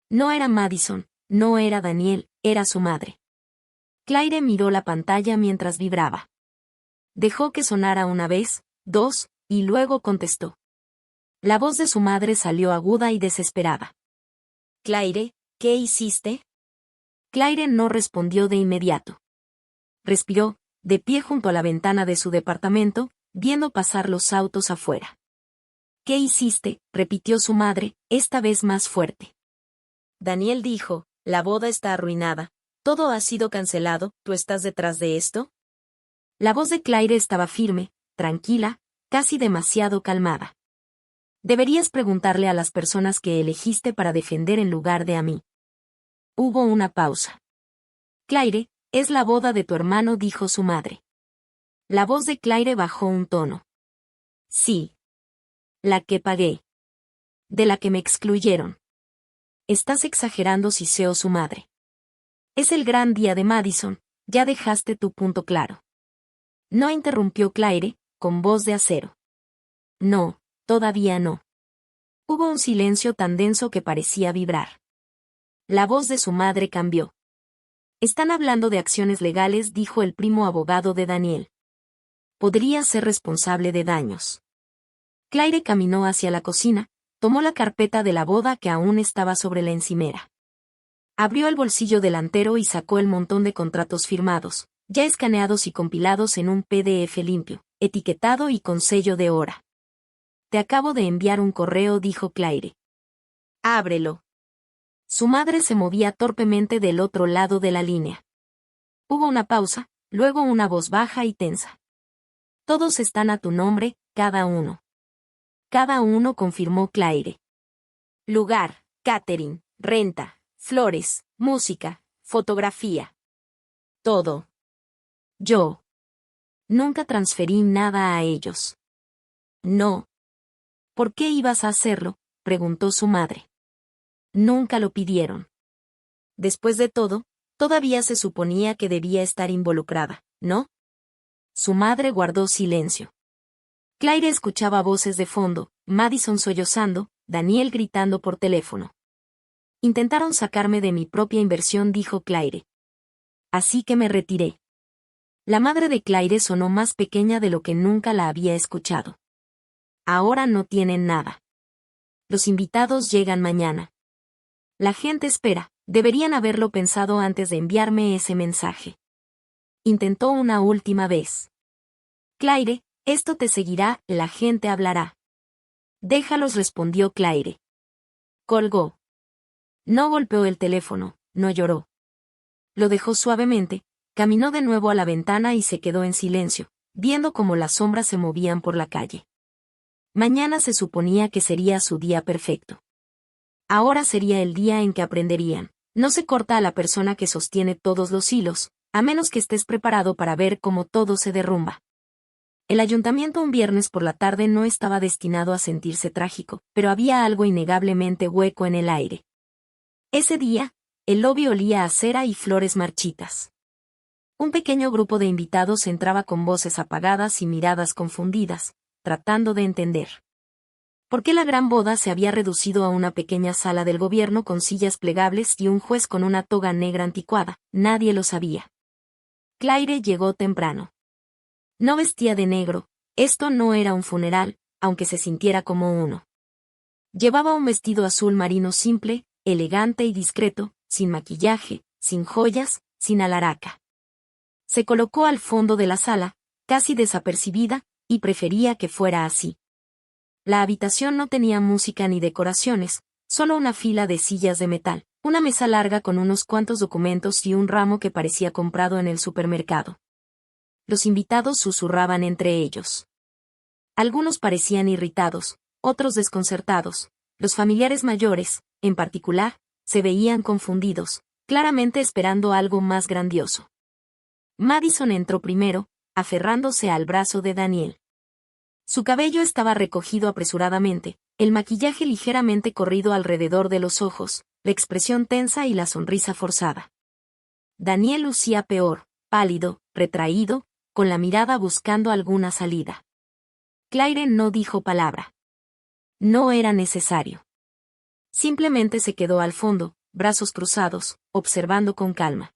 No era Madison, no era Daniel, era su madre. Claire miró la pantalla mientras vibraba. Dejó que sonara una vez, dos, y luego contestó. La voz de su madre salió aguda y desesperada. Claire, ¿qué hiciste? Claire no respondió de inmediato. Respiró, de pie junto a la ventana de su departamento, viendo pasar los autos afuera. ¿Qué hiciste?, repitió su madre, esta vez más fuerte. Daniel dijo, la boda está arruinada, todo ha sido cancelado, ¿tú estás detrás de esto? La voz de Claire estaba firme, tranquila, casi demasiado calmada. Deberías preguntarle a las personas que elegiste para defender en lugar de a mí. Hubo una pausa. Claire, es la boda de tu hermano, dijo su madre. La voz de Claire bajó un tono. Sí. La que pagué. De la que me excluyeron. Estás exagerando, siseó su madre. Es el gran día de Madison, ya dejaste tu punto claro. No, interrumpió Claire, con voz de acero. No, todavía no. Hubo un silencio tan denso que parecía vibrar. La voz de su madre cambió. Están hablando de acciones legales, dijo el primo abogado de Daniel. Podría ser responsable de daños. Claire caminó hacia la cocina, tomó la carpeta de la boda que aún estaba sobre la encimera. Abrió el bolsillo delantero y sacó el montón de contratos firmados, ya escaneados y compilados en un PDF limpio, etiquetado y con sello de hora. Te acabo de enviar un correo, dijo Claire. Ábrelo. Su madre se movía torpemente del otro lado de la línea. Hubo una pausa, luego una voz baja y tensa. Todos están a tu nombre, cada uno. Cada uno, confirmó Claire. Lugar, catering, renta, flores, música, fotografía. Todo. Yo. Nunca transferí nada a ellos. No. ¿Por qué ibas a hacerlo? preguntó su madre. Nunca lo pidieron. Después de todo, todavía se suponía que debía estar involucrada, ¿no? Su madre guardó silencio. Claire escuchaba voces de fondo, Madison sollozando, Daniel gritando por teléfono. Intentaron sacarme de mi propia inversión, dijo Claire. Así que me retiré. La madre de Claire sonó más pequeña de lo que nunca la había escuchado. Ahora no tienen nada. Los invitados llegan mañana. La gente espera, deberían haberlo pensado antes de enviarme ese mensaje. Intentó una última vez. Claire, esto te seguirá, la gente hablará. Déjalos, respondió Claire. Colgó. No golpeó el teléfono, no lloró. Lo dejó suavemente, caminó de nuevo a la ventana y se quedó en silencio, viendo cómo las sombras se movían por la calle. Mañana se suponía que sería su día perfecto. Ahora sería el día en que aprenderían. No se corta a la persona que sostiene todos los hilos, a menos que estés preparado para ver cómo todo se derrumba. El ayuntamiento un viernes por la tarde no estaba destinado a sentirse trágico, pero había algo innegablemente hueco en el aire. Ese día, el lobby olía a cera y flores marchitas. Un pequeño grupo de invitados entraba con voces apagadas y miradas confundidas, tratando de entender. ¿Por qué la gran boda se había reducido a una pequeña sala del gobierno con sillas plegables y un juez con una toga negra anticuada? Nadie lo sabía. Claire llegó temprano. No vestía de negro, esto no era un funeral, aunque se sintiera como uno. Llevaba un vestido azul marino simple, elegante y discreto, sin maquillaje, sin joyas, sin alaraca. Se colocó al fondo de la sala, casi desapercibida, y prefería que fuera así. La habitación no tenía música ni decoraciones, solo una fila de sillas de metal, una mesa larga con unos cuantos documentos y un ramo que parecía comprado en el supermercado. Los invitados susurraban entre ellos. Algunos parecían irritados, otros desconcertados. Los familiares mayores, en particular, se veían confundidos, claramente esperando algo más grandioso. Madison entró primero, aferrándose al brazo de Daniel. Su cabello estaba recogido apresuradamente, el maquillaje ligeramente corrido alrededor de los ojos, la expresión tensa y la sonrisa forzada. Daniel lucía peor, pálido, retraído, con la mirada buscando alguna salida. Claire no dijo palabra. No era necesario. Simplemente se quedó al fondo, brazos cruzados, observando con calma.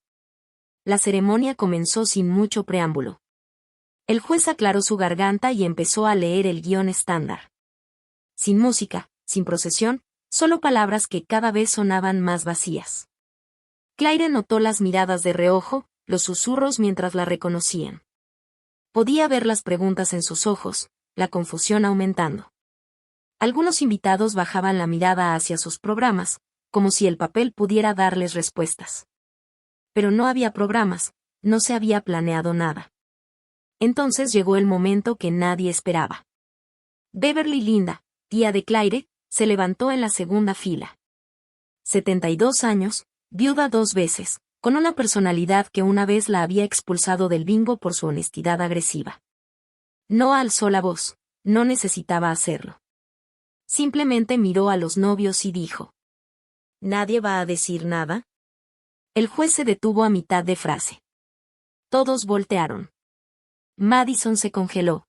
La ceremonia comenzó sin mucho preámbulo. El juez aclaró su garganta y empezó a leer el guión estándar. Sin música, sin procesión, solo palabras que cada vez sonaban más vacías. Claire notó las miradas de reojo, los susurros mientras la reconocían. Podía ver las preguntas en sus ojos, la confusión aumentando. Algunos invitados bajaban la mirada hacia sus programas, como si el papel pudiera darles respuestas. Pero no había programas, no se había planeado nada. Entonces llegó el momento que nadie esperaba. Beverly Linda, tía de Claire, se levantó en la segunda fila. 72 años, viuda 2 veces, con una personalidad que una vez la había expulsado del bingo por su honestidad agresiva. No alzó la voz, no necesitaba hacerlo. Simplemente miró a los novios y dijo: ¿Nadie va a decir nada? El juez se detuvo a mitad de frase. Todos voltearon. Madison se congeló.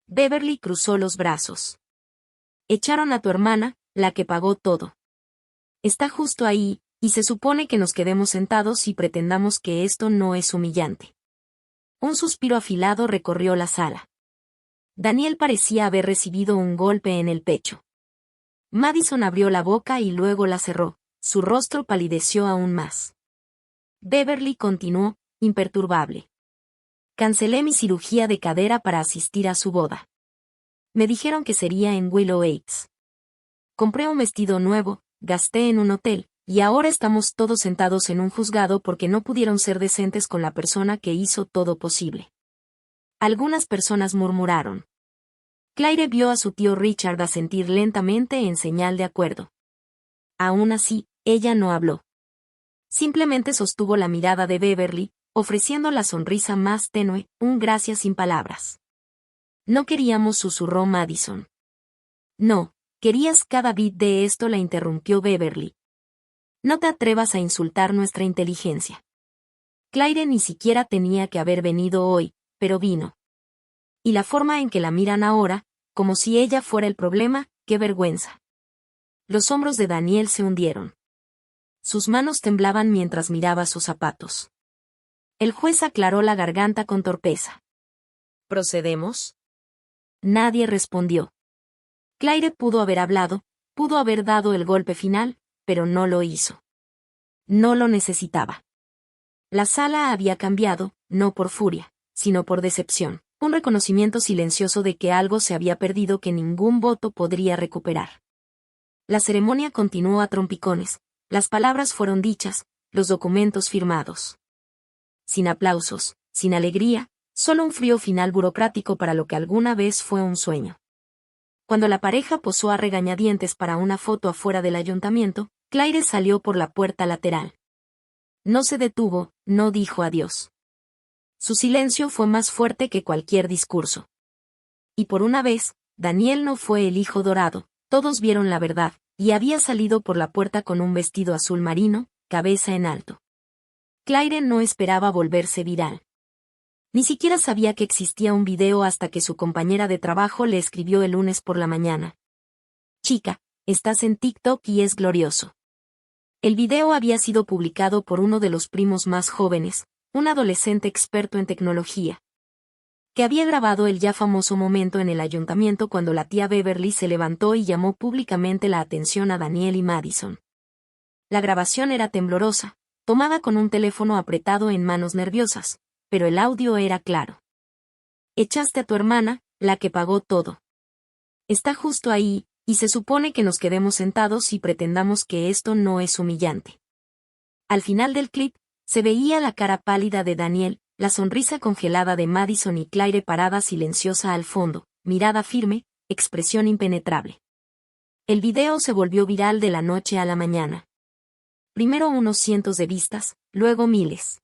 Beverly cruzó los brazos. Echaron a tu hermana, la que pagó todo. Está justo ahí, y se supone que nos quedemos sentados y pretendamos que esto no es humillante. Un suspiro afilado recorrió la sala. Daniel parecía haber recibido un golpe en el pecho. Madison abrió la boca y luego la cerró, su rostro palideció aún más. Beverly continuó, imperturbable. Cancelé mi cirugía de cadera para asistir a su boda. Me dijeron que sería en Willow Heights. Compré un vestido nuevo, gasté en un hotel, y ahora estamos todos sentados en un juzgado porque no pudieron ser decentes con la persona que hizo todo posible. Algunas personas murmuraron. Claire vio a su tío Richard asentir lentamente en señal de acuerdo. Aún así, ella no habló. Simplemente sostuvo la mirada de Beverly, ofreciendo la sonrisa más tenue, un gracias sin palabras. No queríamos, susurró Madison. No, Querías cada bit de esto, la interrumpió Beverly. No te atrevas a insultar nuestra inteligencia. Claire ni siquiera tenía que haber venido hoy, pero vino. Y la forma en que la miran ahora, como si ella fuera el problema, qué vergüenza. Los hombros de Daniel se hundieron. Sus manos temblaban mientras miraba sus zapatos. El juez aclaró la garganta con torpeza. ¿Procedemos? Nadie respondió. Claire pudo haber hablado, pudo haber dado el golpe final, pero no lo hizo. No lo necesitaba. La sala había cambiado, no por furia, sino por decepción, un reconocimiento silencioso de que algo se había perdido que ningún voto podría recuperar. La ceremonia continuó a trompicones, las palabras fueron dichas, los documentos firmados. Sin aplausos, sin alegría, solo un frío final burocrático para lo que alguna vez fue un sueño. Cuando la pareja posó a regañadientes para una foto afuera del ayuntamiento, Claire salió por la puerta lateral. No se detuvo, no dijo adiós. Su silencio fue más fuerte que cualquier discurso. Y por una vez, Daniel no fue el hijo dorado, todos vieron la verdad, y había salido por la puerta con un vestido azul marino, cabeza en alto. Claire no esperaba volverse viral. Ni siquiera sabía que existía un video hasta que su compañera de trabajo le escribió el lunes por la mañana. Chica, estás en TikTok y es glorioso. El video había sido publicado por uno de los primos más jóvenes, un adolescente experto en tecnología, que había grabado el ya famoso momento en el ayuntamiento cuando la tía Beverly se levantó y llamó públicamente la atención a Daniel y Madison. La grabación era temblorosa, tomada con un teléfono apretado en manos nerviosas, pero el audio era claro. Echaste a tu hermana, la que pagó todo. Está justo ahí, y se supone que nos quedemos sentados y pretendamos que esto no es humillante. Al final del clip, se veía la cara pálida de Daniel, la sonrisa congelada de Madison y Claire parada silenciosa al fondo, mirada firme, expresión impenetrable. El video se volvió viral de la noche a la mañana. Primero unos cientos de vistas, luego miles.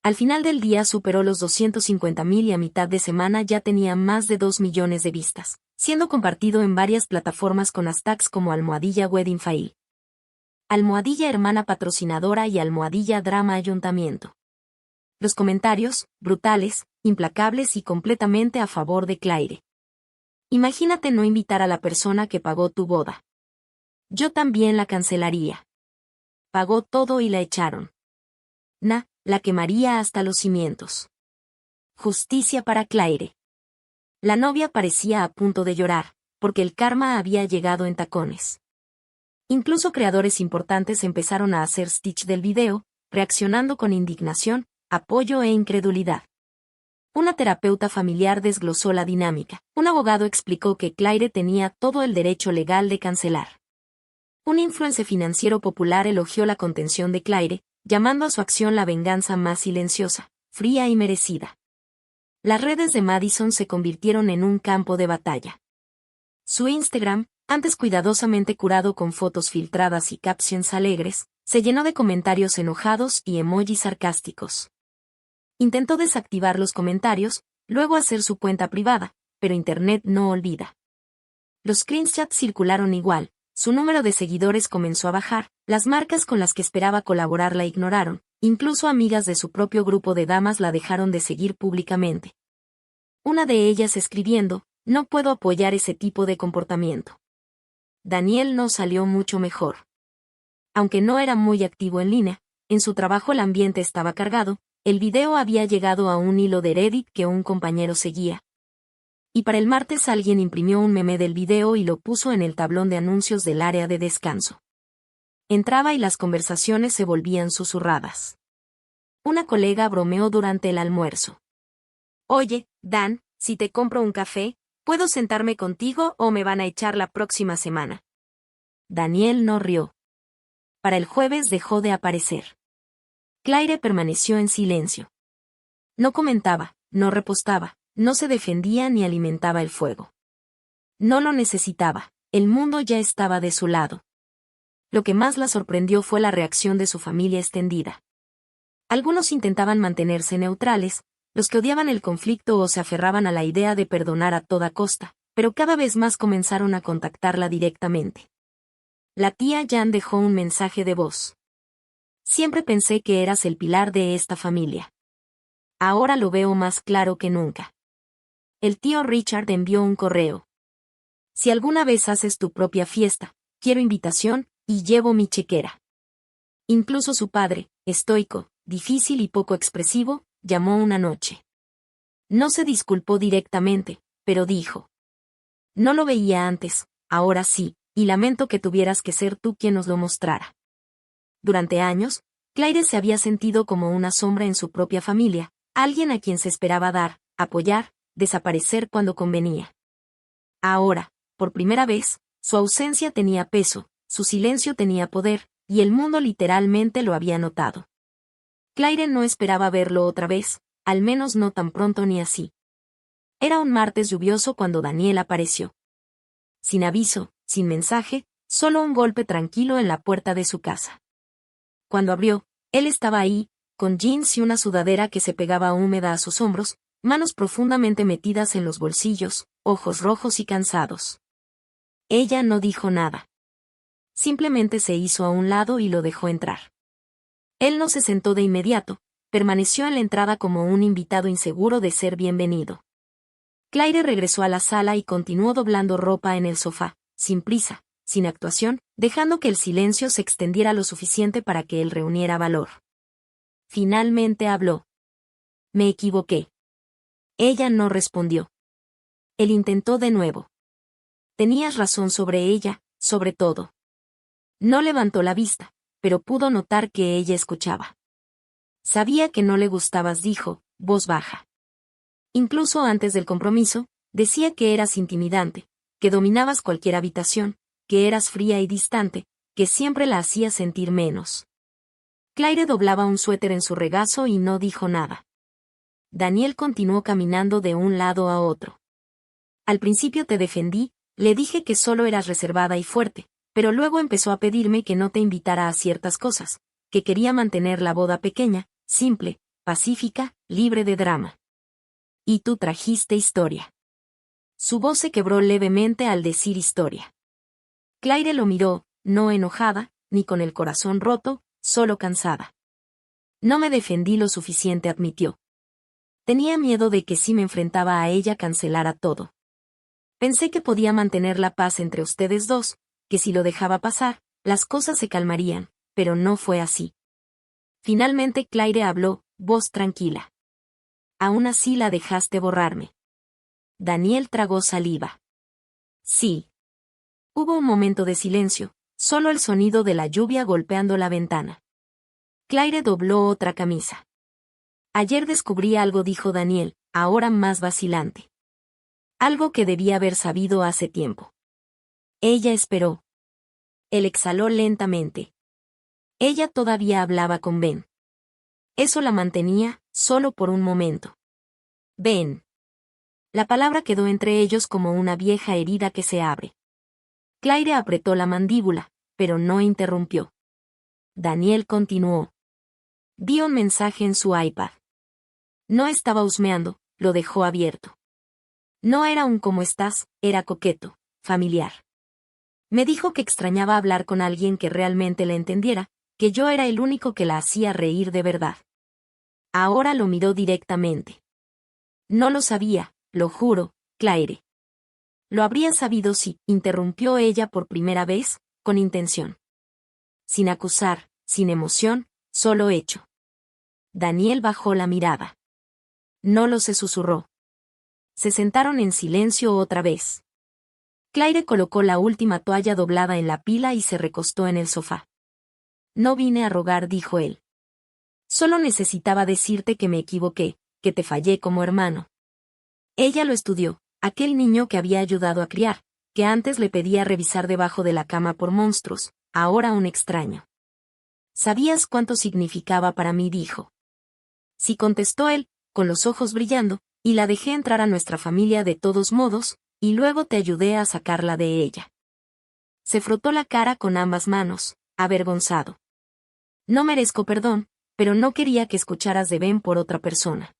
Al final del día superó los 250.000 y a mitad de semana ya tenía más de 2 millones de vistas, siendo compartido en varias plataformas con hashtags como #WeddingFail, #hermana patrocinadora y #drama ayuntamiento. Los comentarios, brutales, implacables y completamente a favor de Claire. Imagínate no invitar a la persona que pagó tu boda. Yo también la cancelaría. Pagó todo y la echaron. La quemaría hasta los cimientos. Justicia para Claire. La novia parecía a punto de llorar, porque el karma había llegado en tacones. Incluso creadores importantes empezaron a hacer stitch del video, reaccionando con indignación, apoyo e incredulidad. Una terapeuta familiar desglosó la dinámica. Un abogado explicó que Claire tenía todo el derecho legal de cancelar. Un influencer financiero popular elogió la contención de Claire, llamando a su acción la venganza más silenciosa, fría y merecida. Las redes de Madison se convirtieron en un campo de batalla. Su Instagram, antes cuidadosamente curado con fotos filtradas y captions alegres, se llenó de comentarios enojados y emojis sarcásticos. Intentó desactivar los comentarios, luego hacer su cuenta privada, pero Internet no olvida. Los screenshots circularon igual, su número de seguidores comenzó a bajar, las marcas con las que esperaba colaborar la ignoraron, incluso amigas de su propio grupo de damas la dejaron de seguir públicamente. Una de ellas escribiendo, no puedo apoyar ese tipo de comportamiento. Daniel no salió mucho mejor. Aunque no era muy activo en línea, en su trabajo el ambiente estaba cargado, el video había llegado a un hilo de Reddit que un compañero seguía. Y para el martes alguien imprimió un meme del video y lo puso en el tablón de anuncios del área de descanso. Entraba y las conversaciones se volvían susurradas. Una colega bromeó durante el almuerzo. Oye, Dan, si te compro un café, ¿puedo sentarme contigo o me van a echar la próxima semana? Daniel no rió. Para el jueves dejó de aparecer. Claire permaneció en silencio. No comentaba, no repostaba, no se defendía ni alimentaba el fuego. No lo necesitaba, el mundo ya estaba de su lado. Lo que más la sorprendió fue la reacción de su familia extendida. Algunos intentaban mantenerse neutrales, los que odiaban el conflicto o se aferraban a la idea de perdonar a toda costa, pero cada vez más comenzaron a contactarla directamente. La tía Jan dejó un mensaje de voz. Siempre pensé que eras el pilar de esta familia. Ahora lo veo más claro que nunca. El tío Richard envió un correo. Si alguna vez haces tu propia fiesta, quiero invitación, y llevo mi chequera. Incluso su padre, estoico, difícil y poco expresivo, llamó una noche. No se disculpó directamente, pero dijo. No lo veía antes, ahora sí, y lamento que tuvieras que ser tú quien nos lo mostrara. Durante años, Claire se había sentido como una sombra en su propia familia, alguien a quien se esperaba dar, apoyar, desaparecer cuando convenía. Ahora, por primera vez, su ausencia tenía peso, su silencio tenía poder, y el mundo literalmente lo había notado. Claire no esperaba verlo otra vez, al menos no tan pronto ni así. Era un martes lluvioso cuando Daniel apareció. Sin aviso, sin mensaje, solo un golpe tranquilo en la puerta de su casa. Cuando abrió, él estaba ahí, con jeans y una sudadera que se pegaba húmeda a sus hombros, manos profundamente metidas en los bolsillos, ojos rojos y cansados. Ella no dijo nada. Simplemente se hizo a un lado y lo dejó entrar. Él no se sentó de inmediato, permaneció en la entrada como un invitado inseguro de ser bienvenido. Claire regresó a la sala y continuó doblando ropa en el sofá, sin prisa, sin actuación, dejando que el silencio se extendiera lo suficiente para que él reuniera valor. Finalmente habló. Me equivoqué. Ella no respondió. Él intentó de nuevo. Tenías razón sobre ella, sobre todo. No levantó la vista, pero pudo notar que ella escuchaba. Sabía que no le gustabas, dijo, voz baja. Incluso antes del compromiso, decía que eras intimidante, que dominabas cualquier habitación, que eras fría y distante, que siempre la hacías sentir menos. Claire doblaba un suéter en su regazo y no dijo nada. Daniel continuó caminando de un lado a otro. Al principio te defendí, le dije que solo eras reservada y fuerte, pero luego empezó a pedirme que no te invitara a ciertas cosas, que quería mantener la boda pequeña, simple, pacífica, libre de drama. Y tú trajiste historia. Su voz se quebró levemente al decir historia. Claire lo miró, no enojada, ni con el corazón roto, solo cansada. No me defendí lo suficiente, admitió. Tenía miedo de que si me enfrentaba a ella cancelara todo. Pensé que podía mantener la paz entre ustedes dos, que si lo dejaba pasar, las cosas se calmarían, pero no fue así. Finalmente Claire habló, voz tranquila. Aún así la dejaste borrarme. Daniel tragó saliva. Sí. Hubo un momento de silencio, solo el sonido de la lluvia golpeando la ventana. Claire dobló otra camisa. Ayer descubrí algo, dijo Daniel, ahora más vacilante. Algo que debía haber sabido hace tiempo. Ella esperó. Él exhaló lentamente. Ella todavía hablaba con Ben. Eso la mantenía, solo por un momento. Ben. La palabra quedó entre ellos como una vieja herida que se abre. Claire apretó la mandíbula, pero no interrumpió. Daniel continuó. Vi un mensaje en su iPad. No estaba husmeando, lo dejó abierto. No era un ¿cómo estás?, era coqueto, familiar. Me dijo que extrañaba hablar con alguien que realmente la entendiera, que yo era el único que la hacía reír de verdad. Ahora lo miró directamente. No lo sabía, lo juro, Claire. Lo habría sabido si, interrumpió ella por primera vez, con intención. Sin acusar, sin emoción, solo hecho. Daniel bajó la mirada. No lo sé, susurró. Se sentaron en silencio otra vez. Claire colocó la última toalla doblada en la pila y se recostó en el sofá. No vine a rogar, dijo él. Solo necesitaba decirte que me equivoqué, que te fallé como hermano. Ella lo estudió, aquel niño que había ayudado a criar, que antes le pedía revisar debajo de la cama por monstruos, ahora un extraño. ¿Sabías cuánto significaba para mí?, dijo. Sí, contestó él, con los ojos brillando, y la dejé entrar a nuestra familia de todos modos, y luego te ayudé a sacarla de ella. Se frotó la cara con ambas manos, avergonzado. No merezco perdón, pero no quería que escucharas de Ben por otra persona.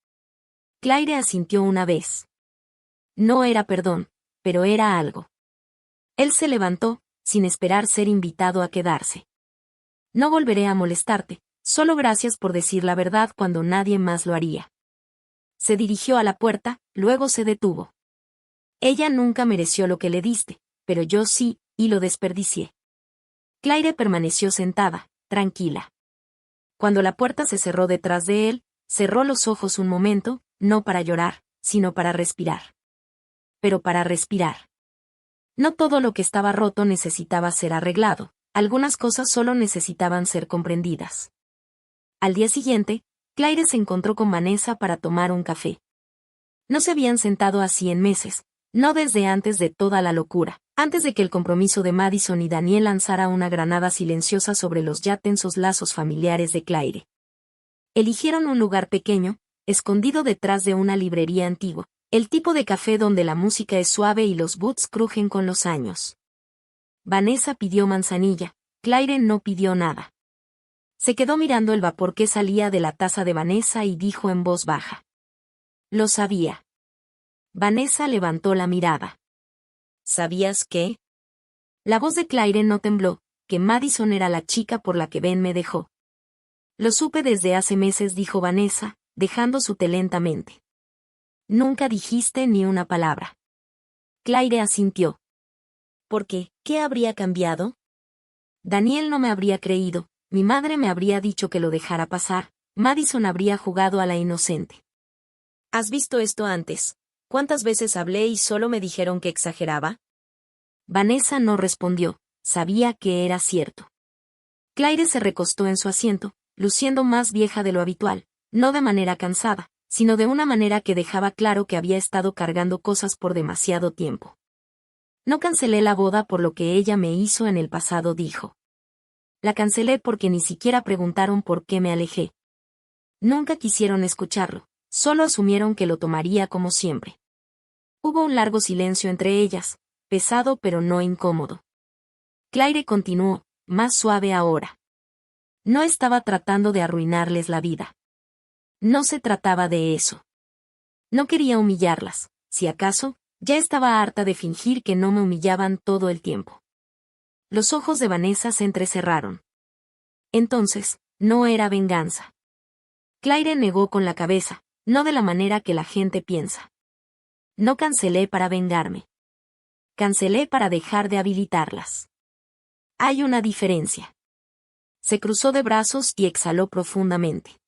Claire asintió una vez. No era perdón, pero era algo. Él se levantó, sin esperar ser invitado a quedarse. No volveré a molestarte, solo gracias por decir la verdad cuando nadie más lo haría. Se dirigió a la puerta, luego se detuvo. Ella nunca mereció lo que le diste, pero yo sí, y lo desperdicié. Claire permaneció sentada, tranquila. Cuando la puerta se cerró detrás de él, cerró los ojos un momento, no para llorar, sino para respirar. Pero para respirar. No todo lo que estaba roto necesitaba ser arreglado, algunas cosas solo necesitaban ser comprendidas. Al día siguiente, Claire se encontró con Vanessa para tomar un café. No se habían sentado así en meses, no desde antes de toda la locura, antes de que el compromiso de Madison y Daniel lanzara una granada silenciosa sobre los ya tensos lazos familiares de Claire. Eligieron un lugar pequeño, escondido detrás de una librería antigua, el tipo de café donde la música es suave y los boots crujen con los años. Vanessa pidió manzanilla, Claire no pidió nada. Se quedó mirando el vapor que salía de la taza de Vanessa y dijo en voz baja. Lo sabía. Vanessa levantó la mirada. ¿Sabías qué? La voz de Claire no tembló, que Madison era la chica por la que Ben me dejó. Lo supe desde hace meses, dijo Vanessa, dejando su té lentamente. Nunca dijiste ni una palabra. Claire asintió. ¿Por qué? ¿Qué habría cambiado? Daniel no me habría creído, mi madre me habría dicho que lo dejara pasar, Madison habría jugado a la inocente. ¿Has visto esto antes? ¿Cuántas veces hablé y solo me dijeron que exageraba? Vanessa no respondió, sabía que era cierto. Claire se recostó en su asiento, luciendo más vieja de lo habitual, no de manera cansada, sino de una manera que dejaba claro que había estado cargando cosas por demasiado tiempo. No cancelé la boda por lo que ella me hizo en el pasado, dijo. La cancelé porque ni siquiera preguntaron por qué me alejé. Nunca quisieron escucharlo, solo asumieron que lo tomaría como siempre. Hubo un largo silencio entre ellas, pesado pero no incómodo. Claire continuó, más suave ahora. No estaba tratando de arruinarles la vida. No se trataba de eso. No quería humillarlas, si acaso, ya estaba harta de fingir que no me humillaban todo el tiempo. Los ojos de Vanessa se entrecerraron. Entonces, no era venganza. Claire negó con la cabeza, no de la manera que la gente piensa. No cancelé para vengarme. Cancelé para dejar de habilitarlas. Hay una diferencia. Se cruzó de brazos y exhaló profundamente.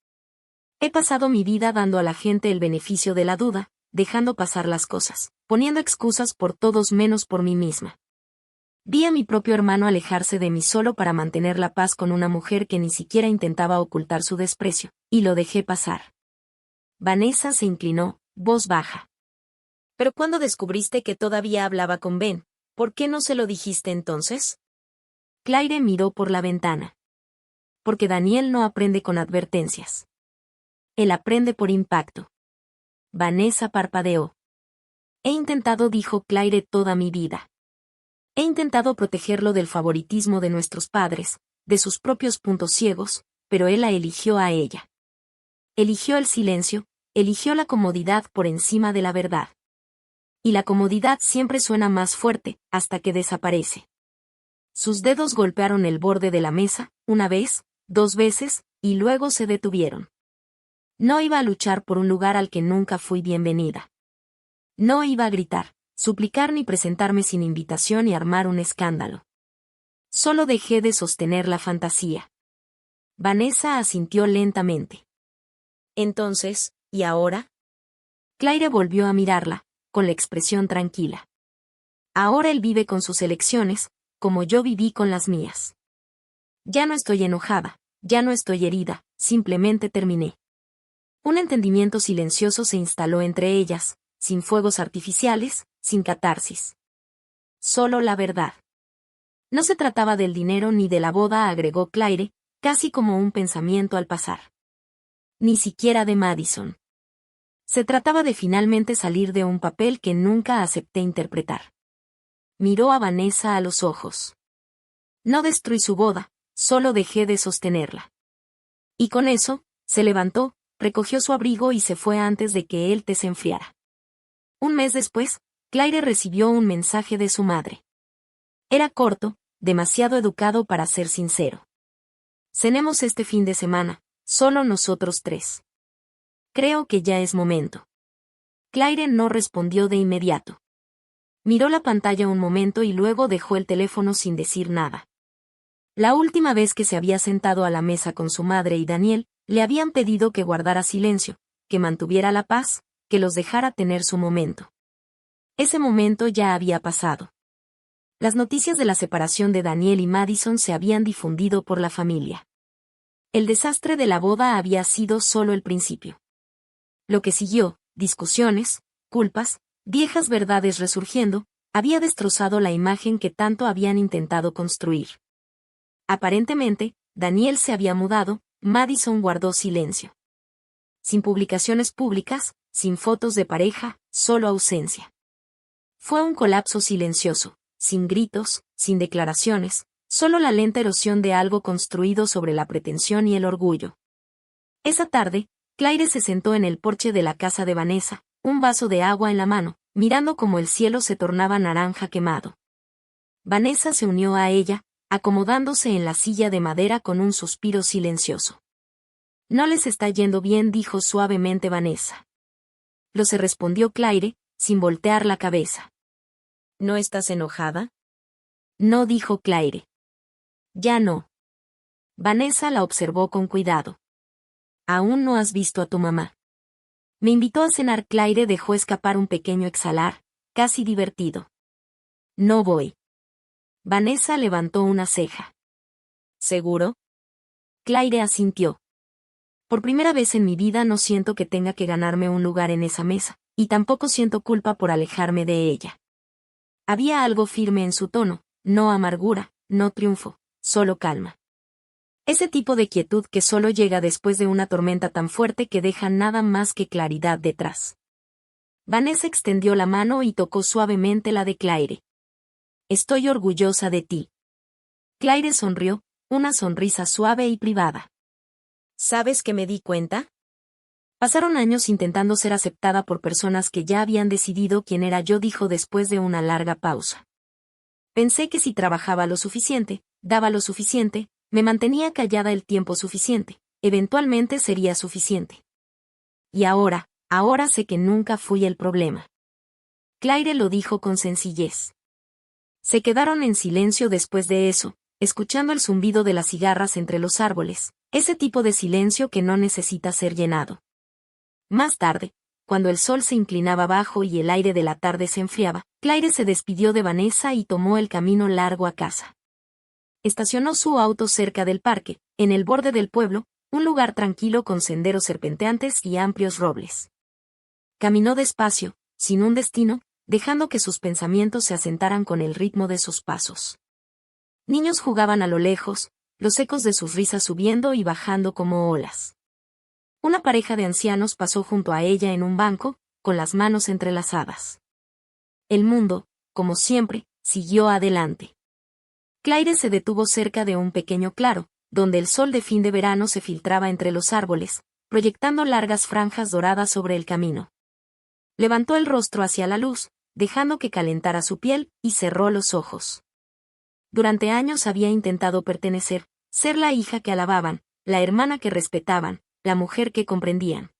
He pasado mi vida dando a la gente el beneficio de la duda, dejando pasar las cosas, poniendo excusas por todos menos por mí misma. Vi a mi propio hermano alejarse de mí solo para mantener la paz con una mujer que ni siquiera intentaba ocultar su desprecio, y lo dejé pasar. Vanessa se inclinó, voz baja. Pero cuando descubriste que todavía hablaba con Ben, ¿por qué no se lo dijiste entonces? Claire miró por la ventana. Porque Daniel no aprende con advertencias. Él aprende por impacto. Vanessa parpadeó. He intentado, dijo Claire, toda mi vida. He intentado protegerlo del favoritismo de nuestros padres, de sus propios puntos ciegos, pero él la eligió a ella. Eligió el silencio, eligió la comodidad por encima de la verdad. Y la comodidad siempre suena más fuerte, hasta que desaparece. Sus dedos golpearon el borde de la mesa, una vez, 2 veces, y luego se detuvieron. No iba a luchar por un lugar al que nunca fui bienvenida. No iba a gritar, suplicar ni presentarme sin invitación y armar un escándalo. Solo dejé de sostener la fantasía. Vanessa asintió lentamente. Entonces, ¿y ahora? Claire volvió a mirarla, con la expresión tranquila. Ahora él vive con sus elecciones, como yo viví con las mías. Ya no estoy enojada, ya no estoy herida, simplemente terminé. Un entendimiento silencioso se instaló entre ellas, sin fuegos artificiales, sin catarsis. Solo la verdad. No se trataba del dinero ni de la boda, agregó Claire, casi como un pensamiento al pasar. Ni siquiera de Madison. Se trataba de finalmente salir de un papel que nunca acepté interpretar. Miró a Vanessa a los ojos. No destruí su boda, solo dejé de sostenerla. Y con eso, se levantó, recogió su abrigo y se fue antes de que el té se enfriara. Un mes después, Claire recibió un mensaje de su madre. Era corto, demasiado educado para ser sincero. Cenemos este fin de semana, solo nosotros tres. Creo que ya es momento. Claire no respondió de inmediato. Miró la pantalla un momento y luego dejó el teléfono sin decir nada. La última vez que se había sentado a la mesa con su madre y Daniel, le habían pedido que guardara silencio, que mantuviera la paz, que los dejara tener su momento. Ese momento ya había pasado. Las noticias de la separación de Daniel y Madison se habían difundido por la familia. El desastre de la boda había sido solo el principio. Lo que siguió, discusiones, culpas, viejas verdades resurgiendo, había destrozado la imagen que tanto habían intentado construir. Aparentemente, Daniel se había mudado, Madison guardó silencio. Sin publicaciones públicas, sin fotos de pareja, solo ausencia. Fue un colapso silencioso, sin gritos, sin declaraciones, solo la lenta erosión de algo construido sobre la pretensión y el orgullo. Esa tarde, Claire se sentó en el porche de la casa de Vanessa, un vaso de agua en la mano, mirando cómo el cielo se tornaba naranja quemado. Vanessa se unió a ella, acomodándose en la silla de madera con un suspiro silencioso. No les está yendo bien, dijo suavemente Vanessa. Lo se respondió Claire, sin voltear la cabeza. ¿No estás enojada? No, dijo Claire. Ya no. Vanessa la observó con cuidado. ¿Aún no has visto a tu mamá? Me invitó a cenar. Claire dejó escapar un pequeño exhalar, casi divertido. No voy. Vanessa levantó una ceja. ¿Seguro? Claire asintió. Por primera vez en mi vida no siento que tenga que ganarme un lugar en esa mesa, y tampoco siento culpa por alejarme de ella. Había algo firme en su tono, no amargura, no triunfo, solo calma. Ese tipo de quietud que solo llega después de una tormenta tan fuerte que deja nada más que claridad detrás. Vanessa extendió la mano y tocó suavemente la de Claire. Estoy orgullosa de ti. Claire sonrió, una sonrisa suave y privada. ¿Sabes qué me di cuenta? Pasaron años intentando ser aceptada por personas que ya habían decidido quién era yo, dijo después de una larga pausa. Pensé que si trabajaba lo suficiente, daba lo suficiente, me mantenía callada el tiempo suficiente, eventualmente sería suficiente. Y ahora sé que nunca fui el problema. Claire lo dijo con sencillez. Se quedaron en silencio después de eso, escuchando el zumbido de las cigarras entre los árboles, ese tipo de silencio que no necesita ser llenado. Más tarde, cuando el sol se inclinaba abajo y el aire de la tarde se enfriaba, Claire se despidió de Vanessa y tomó el camino largo a casa. Estacionó su auto cerca del parque, en el borde del pueblo, un lugar tranquilo con senderos serpenteantes y amplios robles. Caminó despacio, sin un destino, dejando que sus pensamientos se asentaran con el ritmo de sus pasos. Niños jugaban a lo lejos, los ecos de sus risas subiendo y bajando como olas. Una pareja de ancianos pasó junto a ella en un banco, con las manos entrelazadas. El mundo, como siempre, siguió adelante. Claire se detuvo cerca de un pequeño claro, donde el sol de fin de verano se filtraba entre los árboles, proyectando largas franjas doradas sobre el camino. Levantó el rostro hacia la luz, dejando que calentara su piel, y cerró los ojos. Durante años había intentado pertenecer, ser la hija que alababan, la hermana que respetaban, la mujer que comprendían.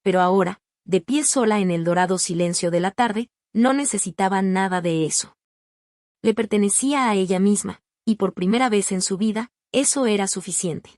Pero ahora, de pie sola en el dorado silencio de la tarde, no necesitaba nada de eso. Le pertenecía a ella misma, y por primera vez en su vida, eso era suficiente.